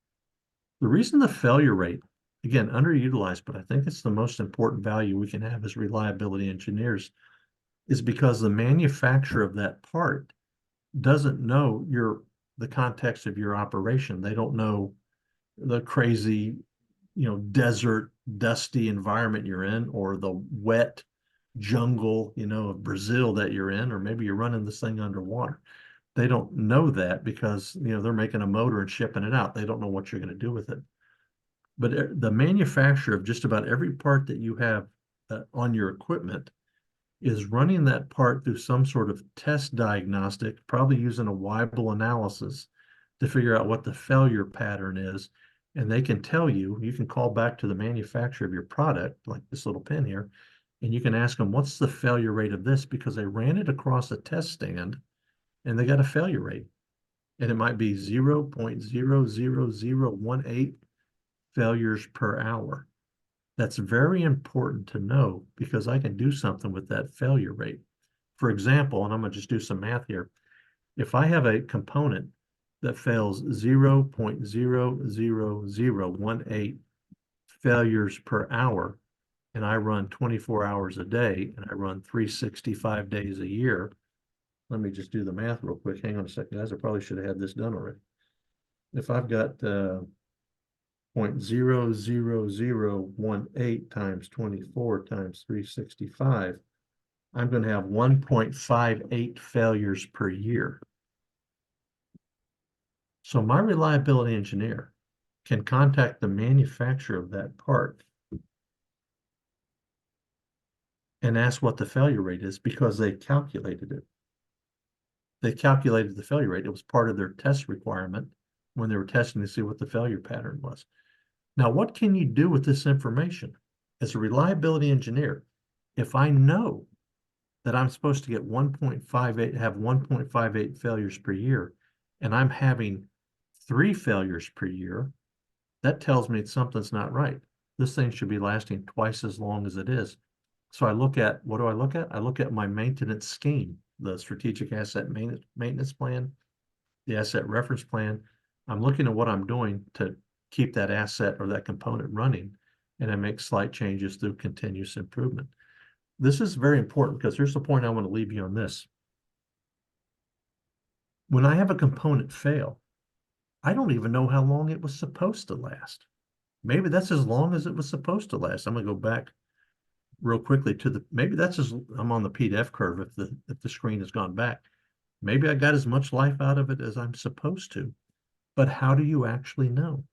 The reason the failure rate, again, underutilized, but I think it's the most important value we can have as reliability engineers, is because the manufacturer of that part doesn't know the context of your operation. They don't know the crazy, desert, dusty environment you're in, or the wet jungle, of Brazil that you're in, or maybe you're running this thing underwater. They don't know that because, they're making a motor and shipping it out. They don't know what you're going to do with it. But the manufacturer of just about every part that you have on your equipment is running that part through some sort of test diagnostic, probably using a Weibull analysis to figure out what the failure pattern is. And they can tell you, you can call back to the manufacturer of your product, like this little pin here, and you can ask them, what's the failure rate of this? Because they ran it across a test stand and they got a failure rate. And it might be 0.00018 failures per hour. That's very important to know because I can do something with that failure rate. For example, and I'm going to just do some math here. If I have a component that fails 0.00018 failures per hour, and I run 24 hours a day, and I run 365 days a year, let me just do the math real quick. Hang on a second, guys. I probably should have had this done already. If I've got 0.00018 times 24 times 365, I'm going to have 1.58 failures per year. So my reliability engineer can contact the manufacturer of that part and ask what the failure rate is because they calculated it. They calculated the failure rate. It was part of their test requirement when they were testing to see what the failure pattern was. Now, what can you do with this information? As a reliability engineer, if I know that I'm supposed to get 1.58, have 1.58 failures per year, and I'm having 3 failures per year, that tells me something's not right. This thing should be lasting twice as long as it is. So I look at, what do I look at? I look at my maintenance scheme, the strategic asset maintenance plan, the asset reference plan. I'm looking at what I'm doing to keep that asset or that component running, and I make slight changes through continuous improvement. This is very important because here's the point I want to leave you on this. When I have a component fail, I don't even know how long it was supposed to last. Maybe that's as long as it was supposed to last. I'm going to go back real quickly to maybe that's as, I'm on the PDF curve if the screen has gone back. Maybe I got as much life out of it as I'm supposed to. But how do you actually know?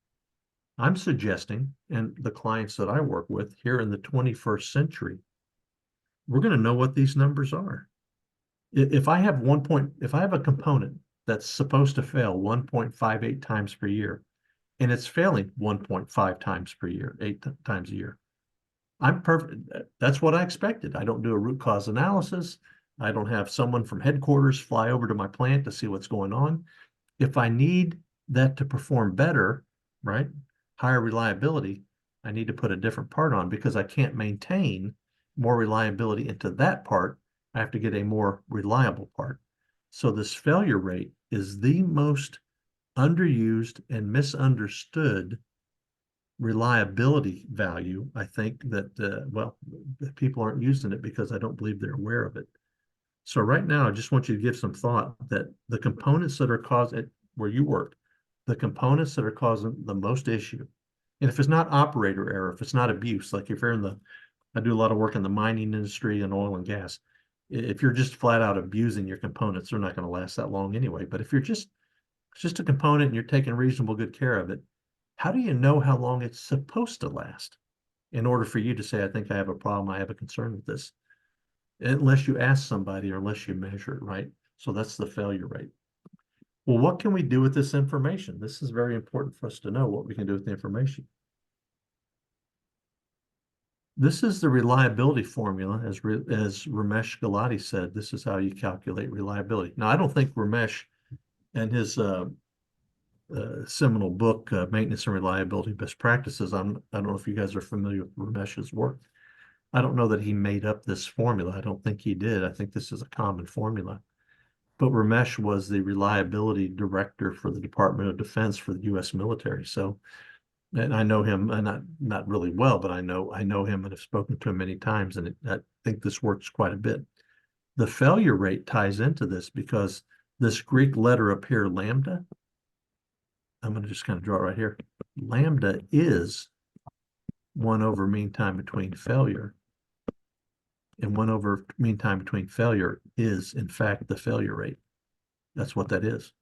I'm suggesting, and the clients that I work with here in the 21st century, we're going to know what these numbers are. If I have a component that's supposed to fail 1.58 times per year, and it's failing 1.5 times per year, 8 times a year, I'm perfect. That's what I expected. I don't do a root cause analysis. I don't have someone from headquarters fly over to my plant to see what's going on. If I need that to perform better, right, higher reliability, I need to put a different part on because I can't maintain more reliability into that part. I have to get a more reliable part. So this failure rate is the most underused and misunderstood reliability value. I think that, well, people aren't using it because I don't believe they're aware of it. So right now, I just want you to give some thought that the components that are causing where you work, the components that are causing the most issue, and if it's not operator error, if it's not abuse, like if you're in the, I do a lot of work in the mining industry and oil and gas. If you're just flat out abusing your components, they're not going to last that long anyway. But if you're just, it's just a component and you're taking reasonable good care of it, how do you know how long it's supposed to last in order for you to say, I think I have a problem, I have a concern with this? Unless you ask somebody or unless you measure it, right? So that's the failure rate. Well, what can we do with this information? This is very important for us to know what we can do with the information. This is the reliability formula, as Ramesh Gulati said. This is how you calculate reliability. Now, I don't think Ramesh and his seminal book, Maintenance and Reliability Best Practices, I don't know if you guys are familiar with Ramesh's work. I don't know that he made up this formula. I don't think he did. I think this is a common formula. But Ramesh was the reliability director for the Department of Defense for the U.S. military. So, and I know him, and not really well, but I know him and have spoken to him many times, and I think this works quite a bit. The failure rate ties into this because this Greek letter up here, lambda, I'm going to just kind of draw it right here. Lambda is 1 over mean time between failure. And 1 over mean time between failure is, in fact, the failure rate. That's what that is.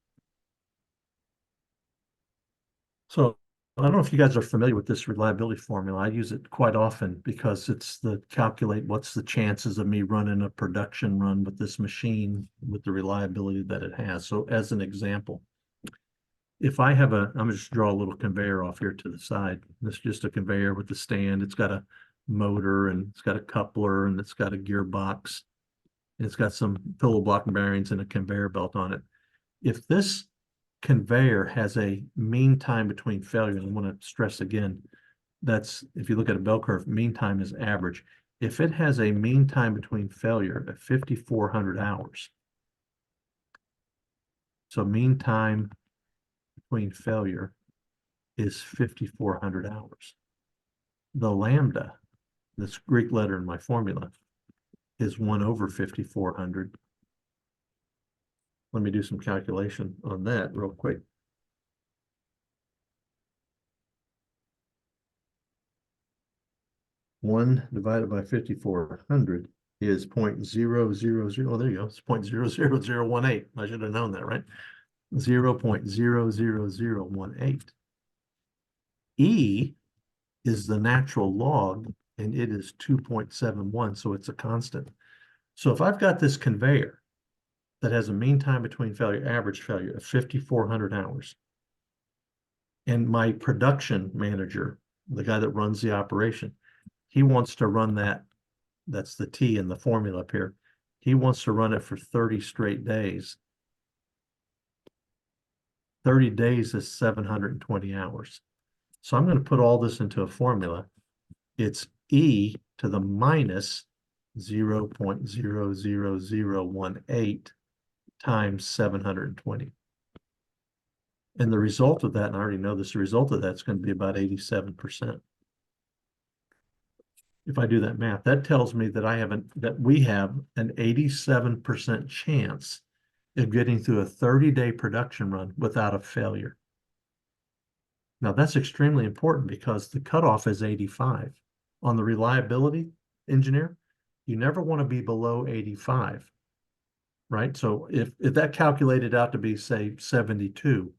So I don't know if you guys are familiar with this reliability formula. I use it quite often because it's the calculate what's the chances of me running a production run with this machine with the reliability that it has. So as an example, if I have I'm going to just draw a little conveyor off here to the side. This is just a conveyor with a stand. It's got a motor and it's got a coupler and it's got a gearbox. And it's got some pillow block bearings and a conveyor belt on it. If this conveyor has a mean time between failure, and I want to stress again, that's, if you look at a bell curve, mean time is average. If it has a mean time between failure of 5,400 hours, so mean time between failure is 5,400 hours. The lambda, this Greek letter in my formula, is 1 over 5,400. Let me do some calculation on that real quick. One divided by 5,400 is 0.000. Oh, there you go. It's 0.00018. I should have known that, right? 0.00018. E is the natural log, and it is 2.71, so it's a constant. So if I've got this conveyor that has a mean time between failure, average failure of 5,400 hours, and my production manager, the guy that runs the operation, he wants to run that, that's the T in the formula up here, he wants to run it for 30 straight days. 30 days is 720 hours. So I'm going to put all this into a formula. It's E to the minus 0.00018 times 720. And the result of that, and I already know this, the result of that's going to be about 87%. If I do that math, that tells me that we have an 87% chance of getting through a 30-day production run without a failure. Now that's extremely important because the cutoff is 85. On the reliability engineer, you never want to be below 85, right? So if that calculated out to be, say, 72,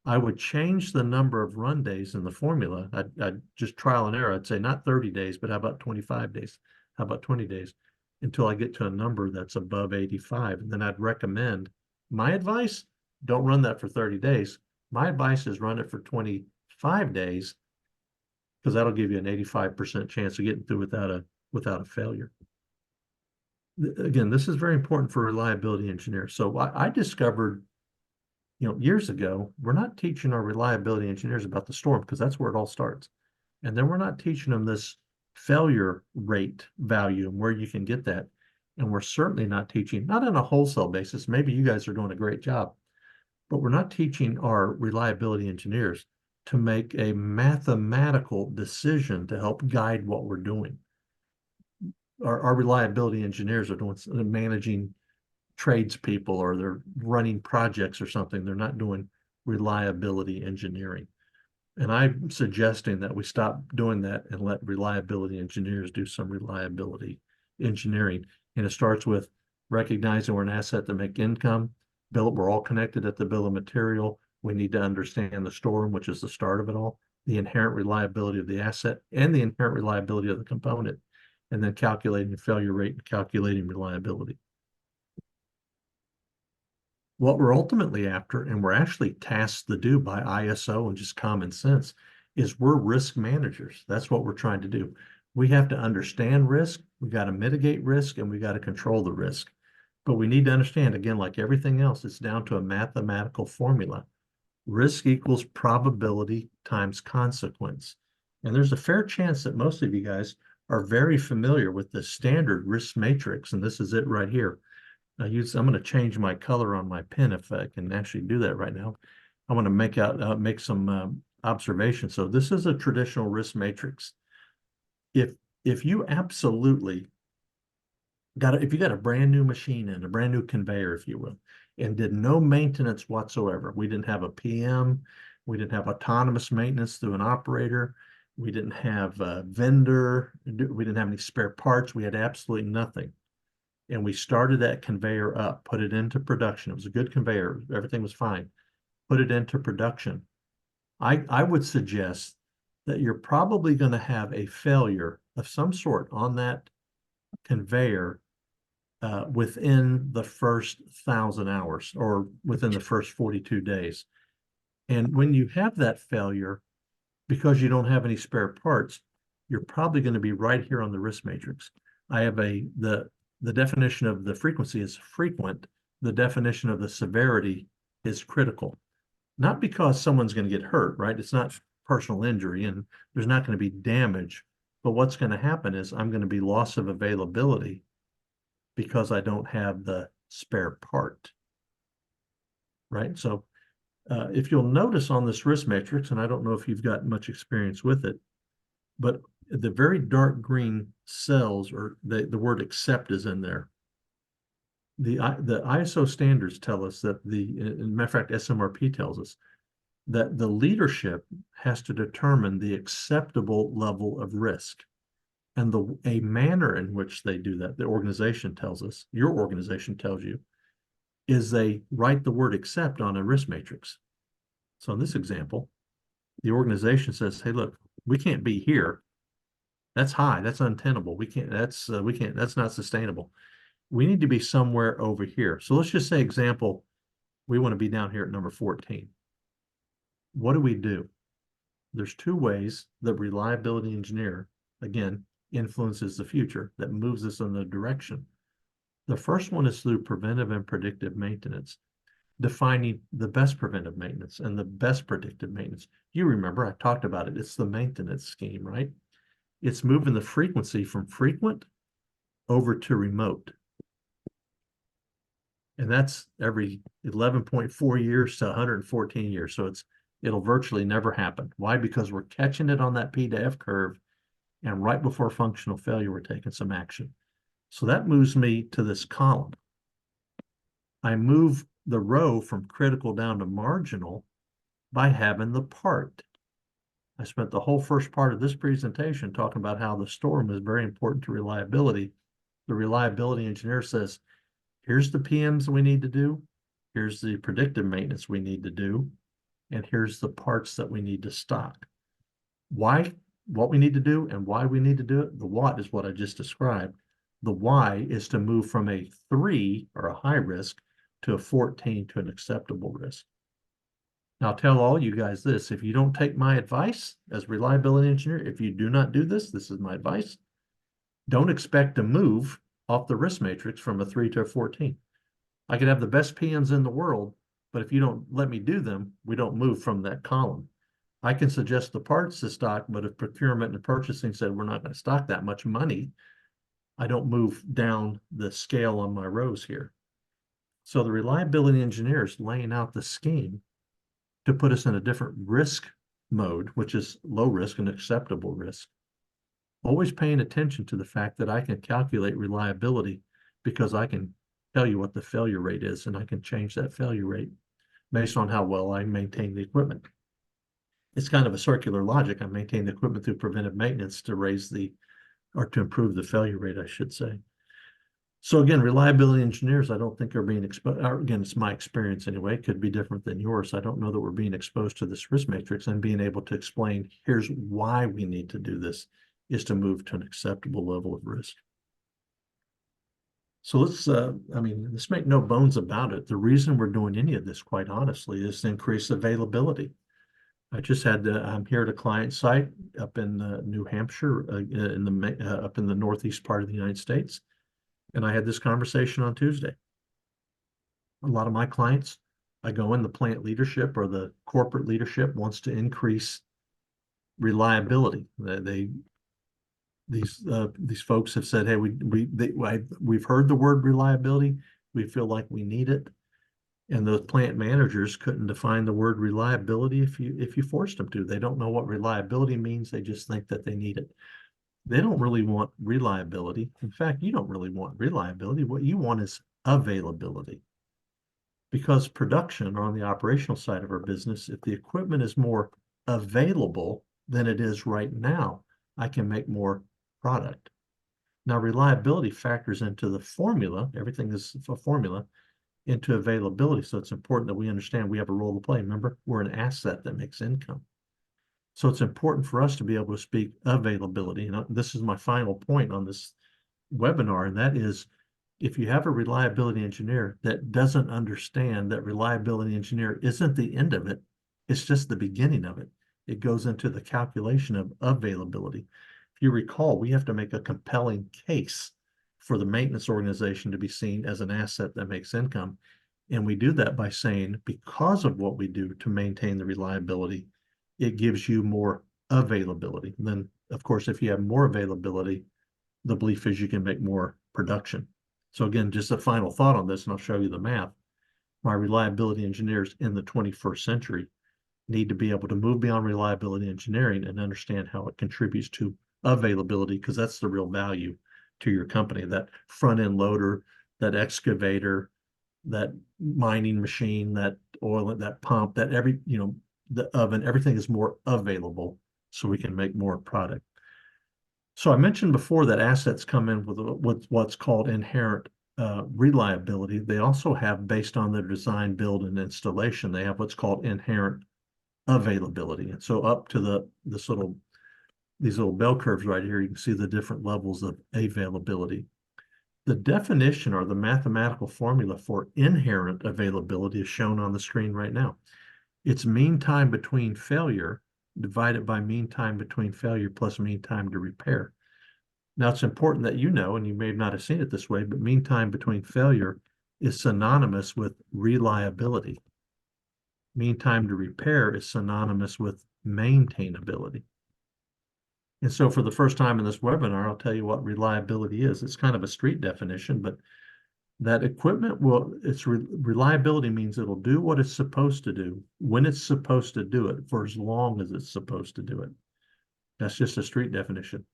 I would change the number of run days in the formula. I'd just trial and error. I'd say not 30 days, but how about 25 days? How about 20 days? Until I get to a number that's above 85. And then I'd recommend, my advice, don't run that for 30 days. My advice is run it for 25 days, because that'll give you an 85% chance of getting through without a failure. Again, this is very important for reliability engineers. So I discovered, years ago, we're not teaching our reliability engineers about the storm because that's where it all starts. And then we're not teaching them this failure rate value and where you can get that. And we're certainly not teaching, not on a wholesale basis, maybe you guys are doing a great job, but we're not teaching our reliability engineers to make a mathematical decision to help guide what we're doing. Our reliability engineers are doing managing tradespeople or they're running projects or something. They're not doing reliability engineering. And I'm suggesting that we stop doing that and let reliability engineers do some reliability engineering. And it starts with recognizing we're an asset to make income. We're all connected at the bill of material. We need to understand the storm, which is the start of it all, the inherent reliability of the asset and the inherent reliability of the component, and then calculating failure rate and calculating reliability. What we're ultimately after, and we're actually tasked to do by ISO and just common sense, is we're risk managers. That's what we're trying to do. We have to understand risk, we got to mitigate risk, and we got to control the risk. But we need to understand, again, like everything else, it's down to a mathematical formula. Risk equals probability times consequence. And there's a fair chance that most of you guys are very familiar with the standard risk matrix, and this is it right here. I'm going to change my color on my pen if I can actually do that right now. I want to make some observations. So this is a traditional risk matrix. If you absolutely if you got a brand new machine and a brand new conveyor, if you will, and did no maintenance whatsoever, we didn't have a PM, we didn't have autonomous maintenance through an operator, we didn't have a vendor, we didn't have any spare parts, we had absolutely nothing. And we started that conveyor up, put it into production. It was a good conveyor. Everything was fine. Put it into production. I would suggest that you're probably going to have a failure of some sort on that conveyor within the first 1,000 hours or within the first 42 days. And when you have that failure, because you don't have any spare parts, you're probably going to be right here on the risk matrix. I have the definition of the frequency is frequent. The definition of the severity is critical. Not because someone's going to get hurt, right? It's not personal injury and there's not going to be damage. But what's going to happen is I'm going to be loss of availability because I don't have the spare part, right? So if you'll notice on this risk matrix, and I don't know if you've got much experience with it, but the very dark green cells, or the word accept is in there. The ISO standards tell us that matter of fact, SMRP tells us that the leadership has to determine the acceptable level of risk. And a manner in which they do that, the organization tells us, your organization tells you, is they write the word accept on a risk matrix. So in this example, the organization says, hey, look, we can't be here. That's high. That's untenable. That's not sustainable. We need to be somewhere over here. So let's just say, example, we want to be down here at number 14. What do? There's two ways the reliability engineer, again, influences the future, that moves us in the direction. The first one is through preventive and predictive maintenance, defining the best preventive maintenance and the best predictive maintenance. You remember, I talked about it. It's the maintenance scheme, right? It's moving the frequency from frequent over to remote. And that's every 11.4 years to 114 years. So it'll virtually never happen. Why? Because we're catching it on that P to F curve, and right before functional failure, we're taking some action. So that moves me to this column. I move the row from critical down to marginal by having the part. I spent the whole first part of this presentation talking about how the storm is very important to reliability. The reliability engineer says, here's the PMs we need to do, here's the predictive maintenance we need to do, and here's the parts that we need to stock. Why, what we need to do and why we need to do it, the what is what I just described. The why is to move from a 3 or a high risk to a 14 to an acceptable risk. Now, I'll tell all you guys this, if you don't take my advice as reliability engineer, if you do not do this, this is my advice, don't expect to move off the risk matrix from a 3 to a 14. I could have the best PMs in the world, but if you don't let me do them, we don't move from that column. I can suggest the parts to stock, but if procurement and purchasing said we're not going to stock that much money, I don't move down the scale on my rows here. So the reliability engineer is laying out the scheme to put us in a different risk mode, which is low risk and acceptable risk. Always paying attention to the fact that I can calculate reliability because I can tell you what the failure rate is, and I can change that failure rate based on how well I maintain the equipment. It's kind of a circular logic. I maintain the equipment through preventive maintenance to raise the, or to improve the failure rate, I should say. So again, reliability engineers, I don't think are being exposed. Again, it's my experience anyway. It could be different than yours. I don't know that we're being exposed to this risk matrix and being able to explain, here's why we need to do this, is to move to an acceptable level of risk. So let's, let's make no bones about it. The reason we're doing any of this, quite honestly, is to increase availability. I just had, I'm here at a client site up in New Hampshire, up in the northeast part of the United States. And I had this conversation on Tuesday. A lot of my clients, I go in, the plant leadership or the corporate leadership wants to increase reliability. These folks have said, hey, we've heard the word reliability. We feel like we need it. And those plant managers couldn't define the word reliability if you forced them to. They don't know what reliability means. They just think that they need it. They don't really want reliability. In fact, you don't really want reliability. What you want is availability. Because production, or on the operational side of our business, if the equipment is more available than it is right now, I can make more product. Now, reliability factors into the formula. Everything is a formula into availability. So it's important that we understand we have a role to play. Remember, we're an asset that makes income. So it's important for us to be able to speak availability. And this is my final point on this webinar, and that is, if you have a reliability engineer that doesn't understand that reliability engineer isn't the end of it, it's just the beginning of it. It goes into the calculation of availability. If you recall, we have to make a compelling case for the maintenance organization to be seen as an asset that makes income. And we do that by saying, because of what we do to maintain the reliability, it gives you more availability. And then, of course, if you have more availability, the belief is you can make more production. So again, just a final thought on this, and I'll show you the math. My reliability engineers in the 21st century need to be able to move beyond reliability engineering and understand how it contributes to availability, because that's the real value to your company. That front-end loader, that excavator, that mining machine, that oil, that pump, that the oven, everything is more available so we can make more product. So I mentioned before that assets come in with what's called inherent reliability. They also have, based on their design, build, and installation, they have what's called inherent availability. And so up to these little bell curves right here, you can see the different levels of availability. The definition, or the mathematical formula for inherent availability, is shown on the screen right now. It's mean time between failure divided by mean time between failure plus mean time to repair. Now, it's important that you know, and you may not have seen it this way, but mean time between failure is synonymous with reliability. Mean time to repair is synonymous with maintainability. And so for the first time in this webinar, I'll tell you what reliability is. It's kind of a street definition, but that equipment reliability means it'll do what it's supposed to do when it's supposed to do it for as long as it's supposed to do it. That's just a street definition.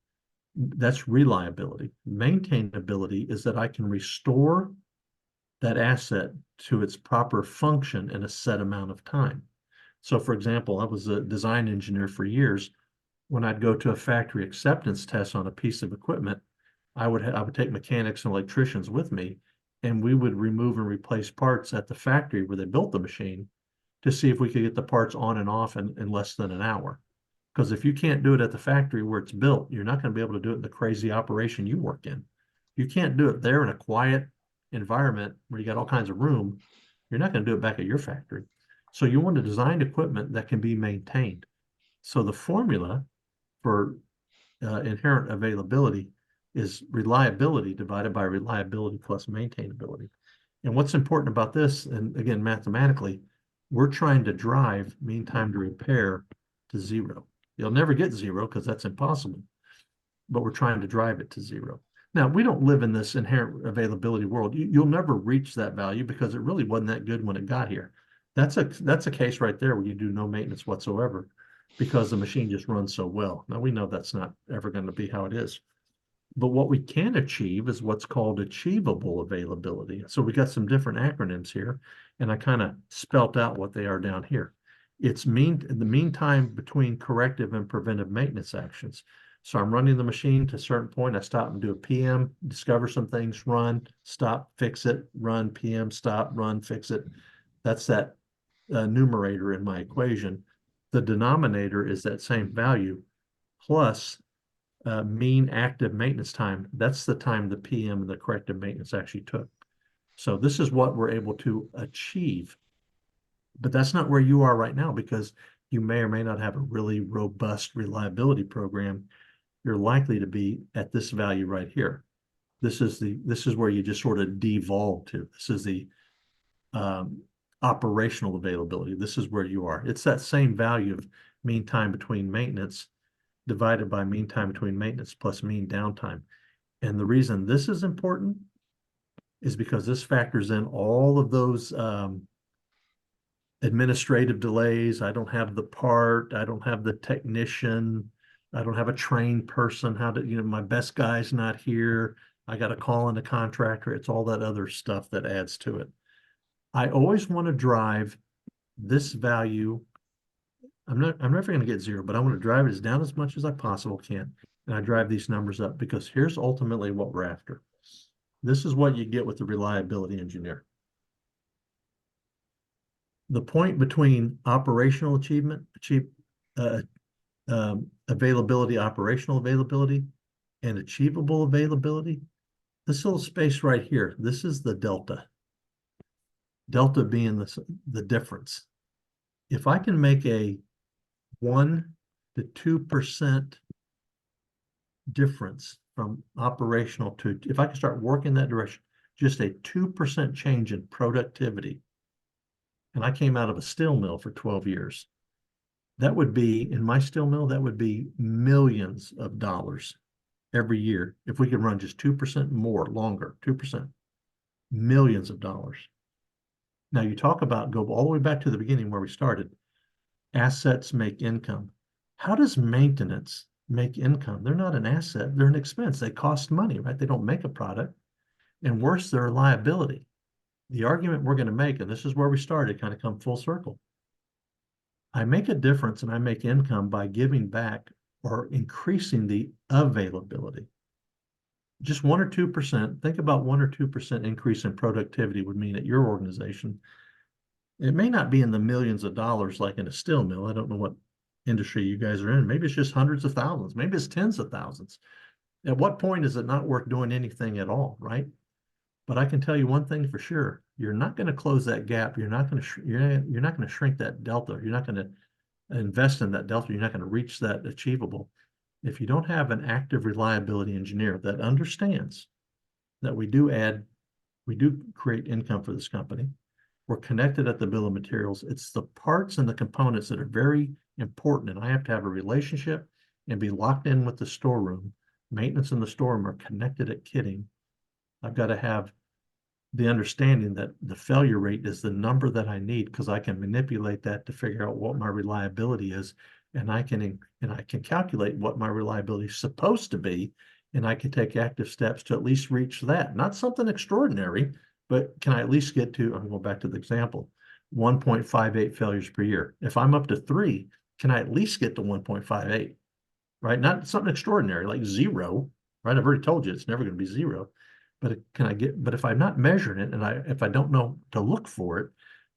That's reliability. Maintainability is that I can restore that asset to its proper function in a set amount of time. So for example, I was a design engineer for years. When I'd go to a factory acceptance test on a piece of equipment, I would take mechanics and electricians with me, and we would remove and replace parts at the factory where they built the machine to see if we could get the parts on and off in less than an hour. Because if you can't do it at the factory where it's built, you're not going to be able to do it in the crazy operation you work in. You can't do it there in a quiet environment where you got all kinds of room. You're not going to do it back at your factory. So you want to design equipment that can be maintained. So the formula for inherent availability is reliability divided by reliability plus maintainability. And what's important about this, and again, mathematically, we're trying to drive mean time to repair to zero. You'll never get zero because that's impossible, but we're trying to drive it to zero. Now, we don't live in this inherent availability world. You'll never reach that value because it really wasn't that good when it got here. That's a case right there where you do no maintenance whatsoever because the machine just runs so well. Now, we know that's not ever going to be how it is. But what we can achieve is what's called achievable availability. So we got some different acronyms here, and I kind of spelt out what they are down here. It's the mean time between corrective and preventive maintenance actions. So I'm running the machine to a certain point. I stop and do a PM, discover some things, run, stop, fix it, run, PM, stop, run, fix it. That's that numerator in my equation. The denominator is that same value plus mean active maintenance time. That's the time the PM and the corrective maintenance actually took. So this is what we're able to achieve. But that's not where you are right now, because you may or may not have a really robust reliability program. You're likely to be at this value right here. This is where you just sort of devolve to. This is the operational availability. This is where you are. It's that same value of mean time between maintenance divided by mean time between maintenance plus mean downtime. And the reason this is important is because this factors in all of those administrative delays. I don't have the part, I don't have the technician, I don't have a trained person, my best guy's not here, I got to call in a contractor. It's all that other stuff that adds to it. I always want to drive this value. I'm never going to get zero, but I want to drive it as down as much as I possible can. And I drive these numbers up because here's ultimately what we're after. This is what you get with the reliability engineer. The point between operational availability, operational availability, and achievable availability, this little space right here, this is the delta. Delta being the difference. If I can make a 1 to 2% difference from operational to, if I can start working that direction, just a 2% change in productivity, and I came out of a steel mill for 12 years, that would be, in my steel mill, that would be millions of dollars every year. If we could run just 2% more, longer, 2%, millions of dollars. Now you talk about, go all the way back to the beginning where we started. Assets make income. How does maintenance make income? They're not an asset, they're an expense. They cost money, right? They don't make a product. And worse, they're a liability. The argument we're going to make, and this is where we started, kind of come full circle. I make a difference and I make income by giving back or increasing the availability. Just 1 or 2%, think about 1 or 2% increase in productivity would mean at your organization. It may not be in the millions of dollars like in a steel mill. I don't know what industry you guys are in. Maybe it's just hundreds of thousands. Maybe it's tens of thousands. At what point is it not worth doing anything at all, right? But I can tell you one thing for sure: you're not going to close that gap. You're not going to shrink that delta. You're not going to invest in that delta. You're not going to reach that achievable if you don't have an active reliability engineer that understands that we do create income for this company. We're connected at the bill of materials. It's the parts and the components that are very important, and I have to have a relationship and be locked in with the storeroom. Maintenance in the storeroom are connected at kitting. I've got to have the understanding that the failure rate is the number that I need, because I can manipulate that to figure out what my reliability is, and I can calculate what my reliability is supposed to be, and I can take active steps to at least reach that. Not something extraordinary, but can I at least get to, I'm going back to the example, 1.58 failures per year. If I'm up to 3, can I at least get to 1.58, right? Not something extraordinary like 0, right? I've already told you it's never going to be 0. But if I'm not measuring it, and if I don't know to look for it,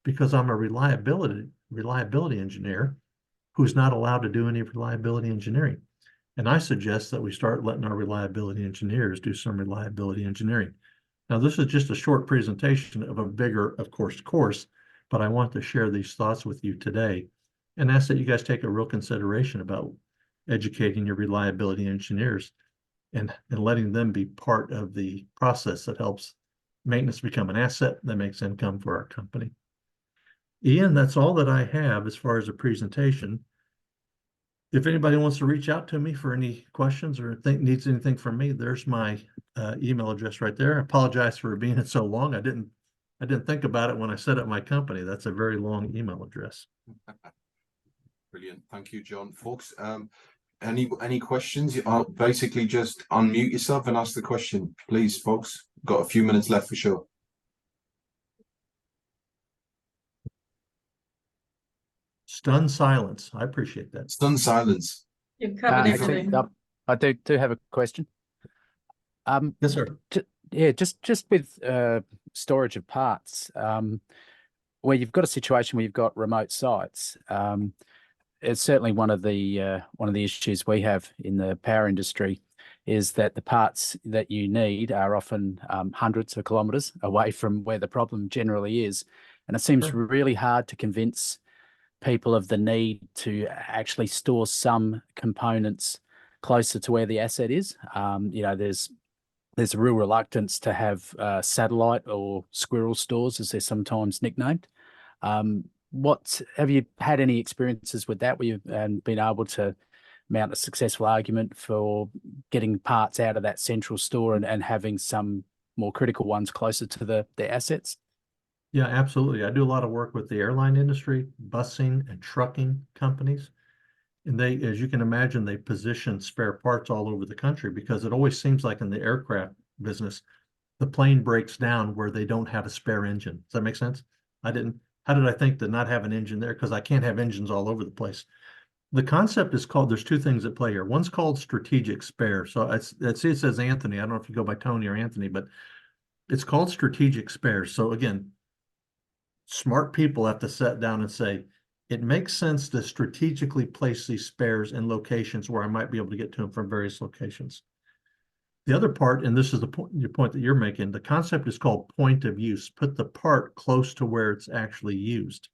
because I'm a reliability engineer who's not allowed to do any reliability engineering. And I suggest that we start letting our reliability engineers do some reliability engineering. Now, this is just a short presentation of a bigger, of course, but I want to share these thoughts with you today and ask that you guys take a real consideration about educating your reliability engineers and letting them be part of the process that helps maintenance become an asset that makes income for our company. Ian, that's all that I have as far as a presentation. If anybody wants to reach out to me for any questions or needs anything from me, there's my email address right there. I apologize for being so long. I didn't think about it when I set up my company. That's a very long email address. Brilliant. Thank you, John. Folks, Any questions? Basically just unmute yourself and ask the question, please, folks. Got a few minutes left for sure. Stunned silence. I appreciate that. Stunned silence. You've covered everything. I do have a question. Yes, sir. Yeah, just with storage of parts, where you've got a situation where you've got remote sites, it's certainly one of the issues we have in the power industry is that the parts that you need are often hundreds of kilometers away from where the problem generally is, and it seems really hard to convince people of the need to actually store some components closer to where the asset is. There's a real reluctance to have satellite or squirrel stores, as they're sometimes nicknamed. What have you had any experiences with that, where you've been able to mount a successful argument for getting parts out of that central store and having some more critical ones closer to the assets? Yeah, absolutely. I do a lot of work with the airline industry, busing and trucking companies. And they, as you can imagine, they position spare parts all over the country because it always seems like in the aircraft business, the plane breaks down where they don't have a spare engine. Does that make sense? How did I think to not have an engine there? Because I can't have engines all over the place. The concept is called, there's two things at play here. One's called strategic spare. So it says Anthony. I don't know if you go by Tony or Anthony, but it's called strategic spare. So again, smart people have to sit down and say, it makes sense to strategically place these spares in locations where I might be able to get to them from various locations. The other part, and this is your point that you're making, the concept is called point of use. Put the part close to where it's actually used.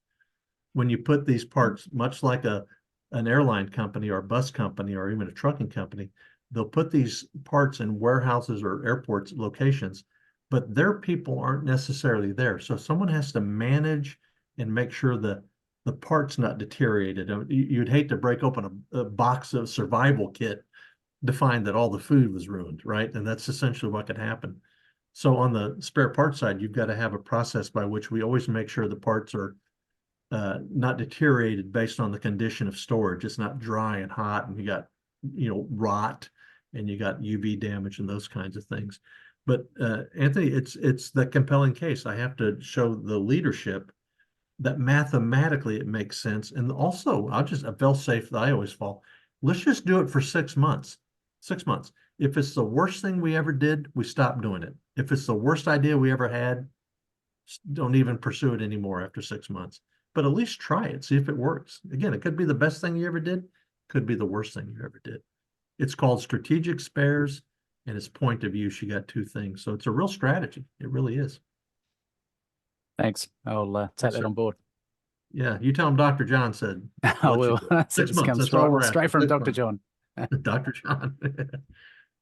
When you put these parts, much like an airline company or a bus company or even a trucking company, they'll put these parts in warehouses or airports locations, but their people aren't necessarily there. So someone has to manage and make sure that the part's not deteriorated. You'd hate to break open a box of survival kit to find that all the food was ruined, right? And that's essentially what could happen. So on the spare part side, you've got to have a process by which we always make sure the parts are not deteriorated based on the condition of storage. It's not dry and hot and you got, rot and you got UV damage and those kinds of things. But Anthony, it's the compelling case. I have to show the leadership that mathematically it makes sense. And also, I feel safe that I always fall. Let's just do it for 6 months. 6 months. If it's the worst thing we ever did, we stop doing it. If it's the worst idea we ever had, don't even pursue it anymore after 6 months. But at least try it, see if it works. Again, it could be the best thing you ever did, could be the worst thing you ever did. It's called strategic spares, and it's point of use. You got two things. So it's a real strategy. It really is. Thanks. I'll take that on board. Yeah, you tell him Dr. John said. I will. 6 months. Comes That's all we're straight from Dr. months. John. Dr. John.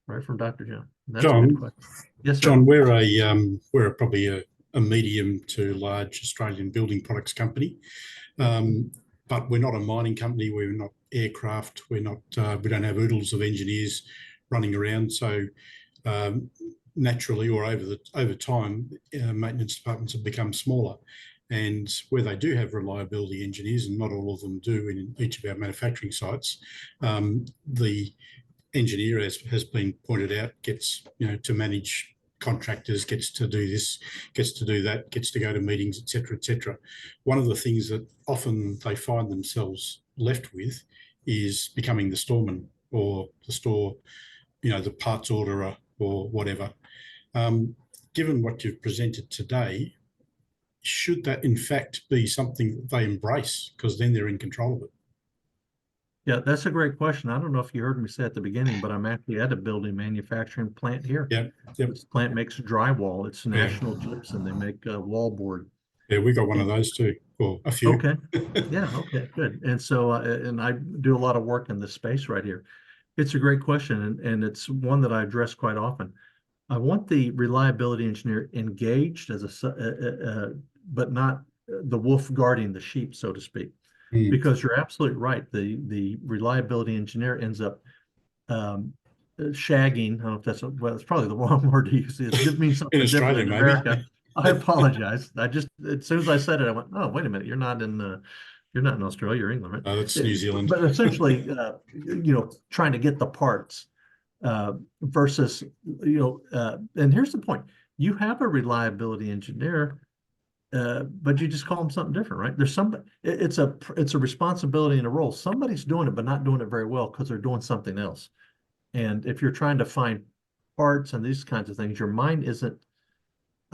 Right from Dr. John. That's John, a good question. Yes, sir. John, we're probably a medium to large Australian building products company, but we're not a mining company. We're not aircraft. We're not. We don't have oodles of engineers running around. So naturally, or over time, maintenance departments have become smaller. And where they do have reliability engineers, and not all of them do in each of our manufacturing sites, the engineer, as has been pointed out, gets to manage contractors, gets to do this, gets to do that, gets to go to meetings, etc., etc. One of the things that often they find themselves left with is becoming the storeman or the store, the parts orderer or whatever. Given what you've presented today, should that in fact be something that they embrace, because then they're in control of it? Yeah, that's a great question. I don't know if you heard me say at the beginning, but I'm actually at a building manufacturing plant here. Yeah. Yep. This plant makes drywall. It's National Gypsum. They make wallboard. Yeah, we got one of those too, or a few. Okay. Yeah. Okay. Good. And so, and I do a lot of work in this space right here. It's a great question, and it's one that I address quite often. I want the reliability engineer engaged as but not the wolf guarding the sheep, so to speak. Because you're absolutely right. The reliability engineer ends up shagging. I don't know if that's it's probably the wrong word to use. It means something In different Australia, in maybe. America. I apologize. As soon as I said it, I went, oh, wait a minute. You're not in You're not in Australia, you're England, right? That's New Zealand. But essentially, trying to get the parts versus, and here's the point. You have a reliability engineer, but you just call them something different, right? There's somebody, it's a responsibility and a role. Somebody's doing it, but not doing it very well because they're doing something else. And if you're trying to find parts and these kinds of things, your mind isn't,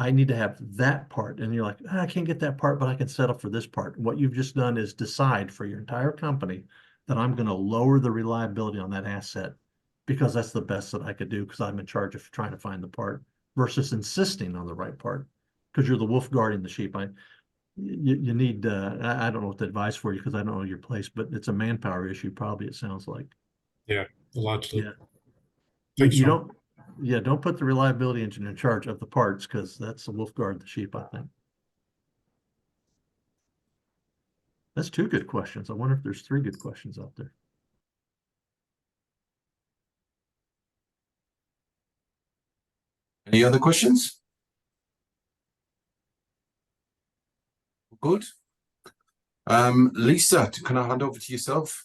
I need to have that part. And you're like, I can't get that part, but I can settle for this part. What you've just done is decide for your entire company that I'm going to lower the reliability on that asset because that's the best that I could do because I'm in charge of trying to find the part versus insisting on the right part because you're the wolf guarding the sheep. You need, I don't know what the advice for you because I don't know your place, but it's a manpower issue, probably, it sounds like. Yeah, largely. Yeah. Thanks, You John. don't put the reliability engineer in charge of the parts because that's the wolf guard the sheep, I think. That's 2 good questions. I wonder if there's 3 good questions out there. Any other questions? Good. Lisa, can I hand over to yourself?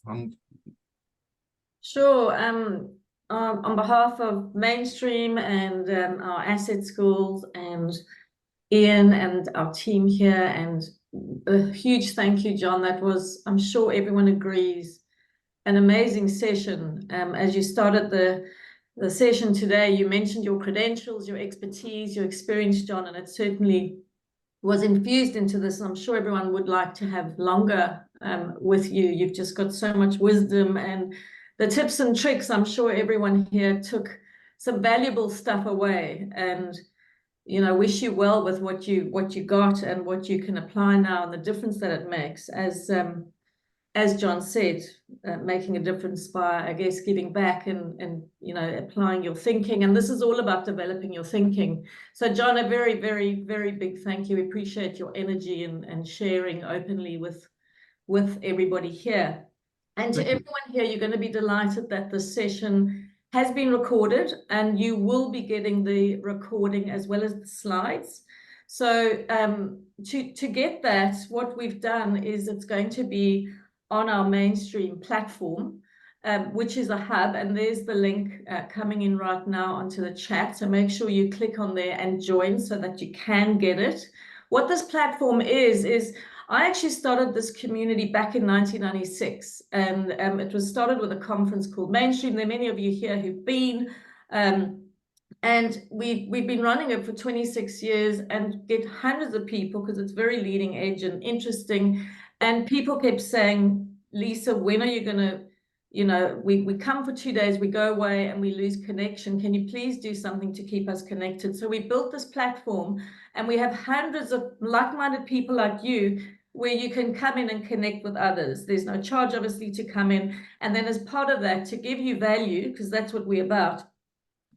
Sure. On behalf of Mainstream and our asset schools and Ian and our team here, and a huge thank you, John. That was, I'm sure everyone agrees, an amazing session. As you started the session today, you mentioned your credentials, your expertise, your experience, John, and it certainly was infused into this. I'm sure everyone would like to have longer with you. You've just got so much wisdom and the tips and tricks. I'm sure everyone here took some valuable stuff away, and wish you well with what you got and what you can apply now and the difference that it makes. As John said, making a difference by, I guess, giving back and applying your thinking. And this is all about developing your thinking. So, John, a very, very, very big thank you. We appreciate your energy and sharing openly with everybody here. And to everyone here, you're going to be delighted that this session has been recorded, and you will be getting the recording as well as the slides. So to get that, what we've done is it's going to be on our Mainstream platform, which is a hub, and there's the link coming in right now onto the chat. So make sure you click on there and join so that you can get it. What this platform is I actually started this community back in 1996, and it was started with a conference called Mainstream. There are many of you here who've been, and we've been running it for 26 years and get hundreds of people because it's very leading edge and interesting. And people kept saying, Lisa, when are you going to, we come for 2 days, we go away and we lose connection. Can you please do something to keep us connected? So we built this platform, and we have hundreds of like-minded people like you where you can come in and connect with others. There's no charge, obviously, to come in. And then as part of that, to give you value, because that's what we're about,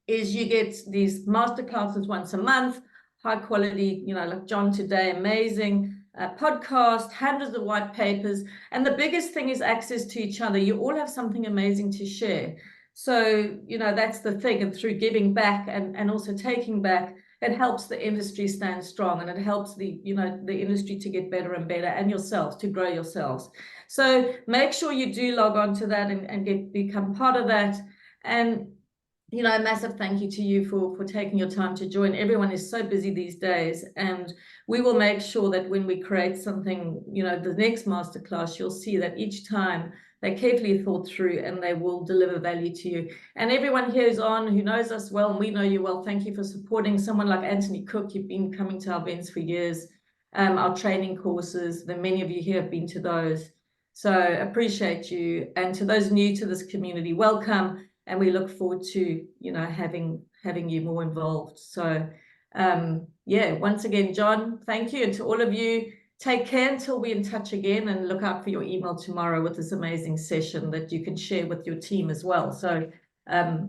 is you get these masterclasses once a month, high quality, like John today, amazing podcast, hundreds of white papers. And the biggest thing is access to each other. You all have something amazing to share. So, that's the thing. And through giving back and also taking back, it helps the industry stand strong, and it helps the industry to get better and better, and yourselves to grow yourselves. So make sure you do log on to that and become part of that. And a massive thank you to you for taking your time to join. Everyone is so busy these days, and we will make sure that when we create something, the next masterclass, you'll see that each time they're carefully thought through and they will deliver value to you. And everyone here is on who knows us well, and we know you well. Thank you for supporting someone like Anthony Cook. You've been coming to our events for years, our training courses. Many of you here have been to those. So appreciate you. And to those new to this community, welcome. And we look forward to, having you more involved. So, once again, John, thank you. And to all of you, take care until we're in touch again, and look out for your email tomorrow with this amazing session that you can share with your team as well. So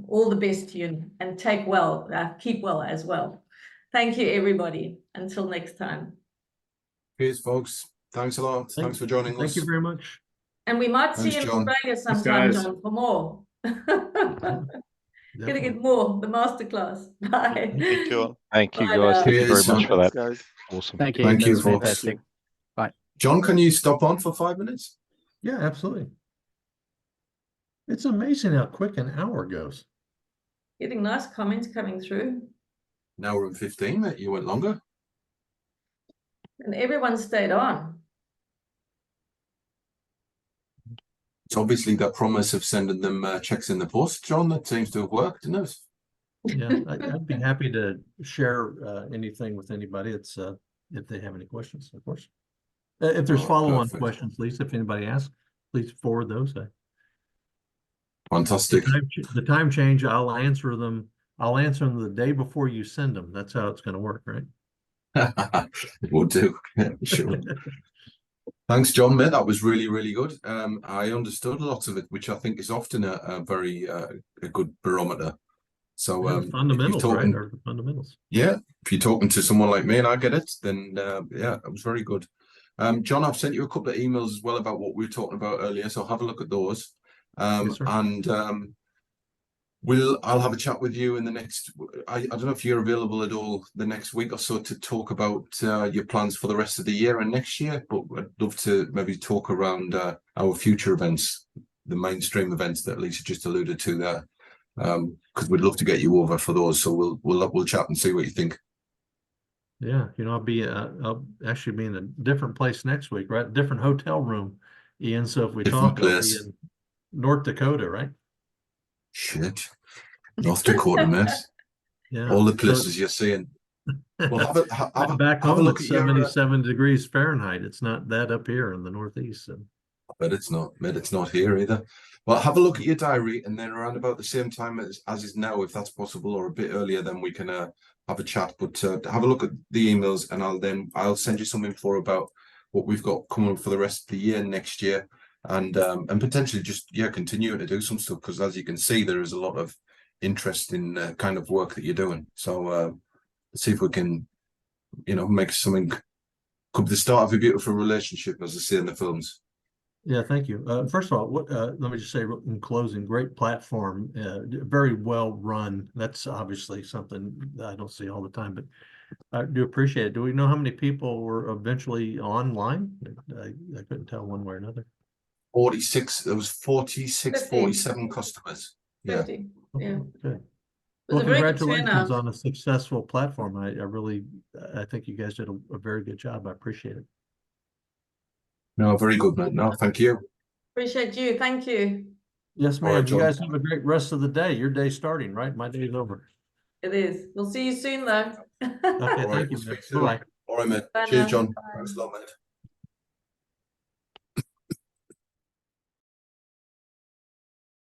all the best to you, and keep well as well. Thank you, everybody. Until next time. Cheers, folks. Thanks a lot. Thanks for joining us. Thank you very much. And we might see Thanks, you in John. Australia sometime, guys. John, for more. Gonna Definitely. get more, the masterclass. Bye. Thank you all. Thank you, Bye guys. now. Thank you very Cheers. much for that. Guys. Awesome. Thank you. Thank you, That's folks. fantastic. Bye. John, can you stop on for 5 minutes? Yeah, absolutely. It's amazing how quick an hour goes. Getting nice comments coming through. An hour and 15, mate. You went longer. And everyone stayed on. It's obviously that promise of sending them checks in the post, John, that seems to have worked, didn't it? Yeah, I'd be happy to share anything with anybody. It's if they have any questions, of course. If there's follow-on perfect. questions, please, if anybody asks, please forward those. Fantastic. The time change, I'll answer them. I'll answer them the day before you send them. That's how it's going to work, right? It would do. Yeah, sure. Thanks, John, mate. That was really, really good. I understood lots of it, which I think is often a very a good barometer. So Yeah, the fundamentals, talking, right? Or the fundamentals. yeah, if you're talking to someone like me and I get it, then yeah, it was very good. John, I've sent you a couple of emails as well about what we were talking about earlier, so have a look at those. Yes, sir. And I'll have a chat with you in the next. I don't know if you're available at all the next week or so to talk about your plans for the rest of the year and next year. But I'd love to maybe talk around our future events, the mainstream events that Lisa just alluded to there, because we'd love to get you over for those. So we'll chat and see what you think. Yeah, I'll actually be in a different place next week, right? Different hotel room, Ian. So if we Different talk, I'll be place. in North Dakota, right? Shit, North Dakota, mate. Yeah. All the places you're seeing. Well, back have a home, look it's at your. 77 degrees Fahrenheit. It's not that up here in the Northeast. So. But it's not, mate. It's not here either. Well, have a look at your diary, and then around about the same time as is now, if that's possible, or a bit earlier, then we can have a chat. But have a look at the emails, and I'll send you some info about what we've got coming up for the rest of the year next year, and potentially just continuing to do some stuff, because as you can see, there is a lot of interest in the kind of work that you're doing. So let's see if we can, make something. Could be the start of a beautiful relationship, as I say in the films. Yeah, thank you. First of all, let me just say in closing, great platform, very well run. That's obviously something that I don't see all the time, but I do appreciate it. Do we know how many people were eventually online? I couldn't tell one way or another. 46, there was 46, 50. 47 customers. Yeah. 50. Yeah. Good. It was Well, a very good congratulations turnout. on a successful platform. I think you guys did a very good job. I appreciate it. No, very good, mate. No, thank you. Appreciate you. Thank you. Yes, All right, ma'am. You John. guys have a great rest of the day. Your day's starting, right? My day's over. It is. We'll see you soon, though. Okay, All right, thank you, we'll man. speak soon. Bye-bye. All right, mate. Bye Cheers, now. John. Bye. Thanks a lot, mate.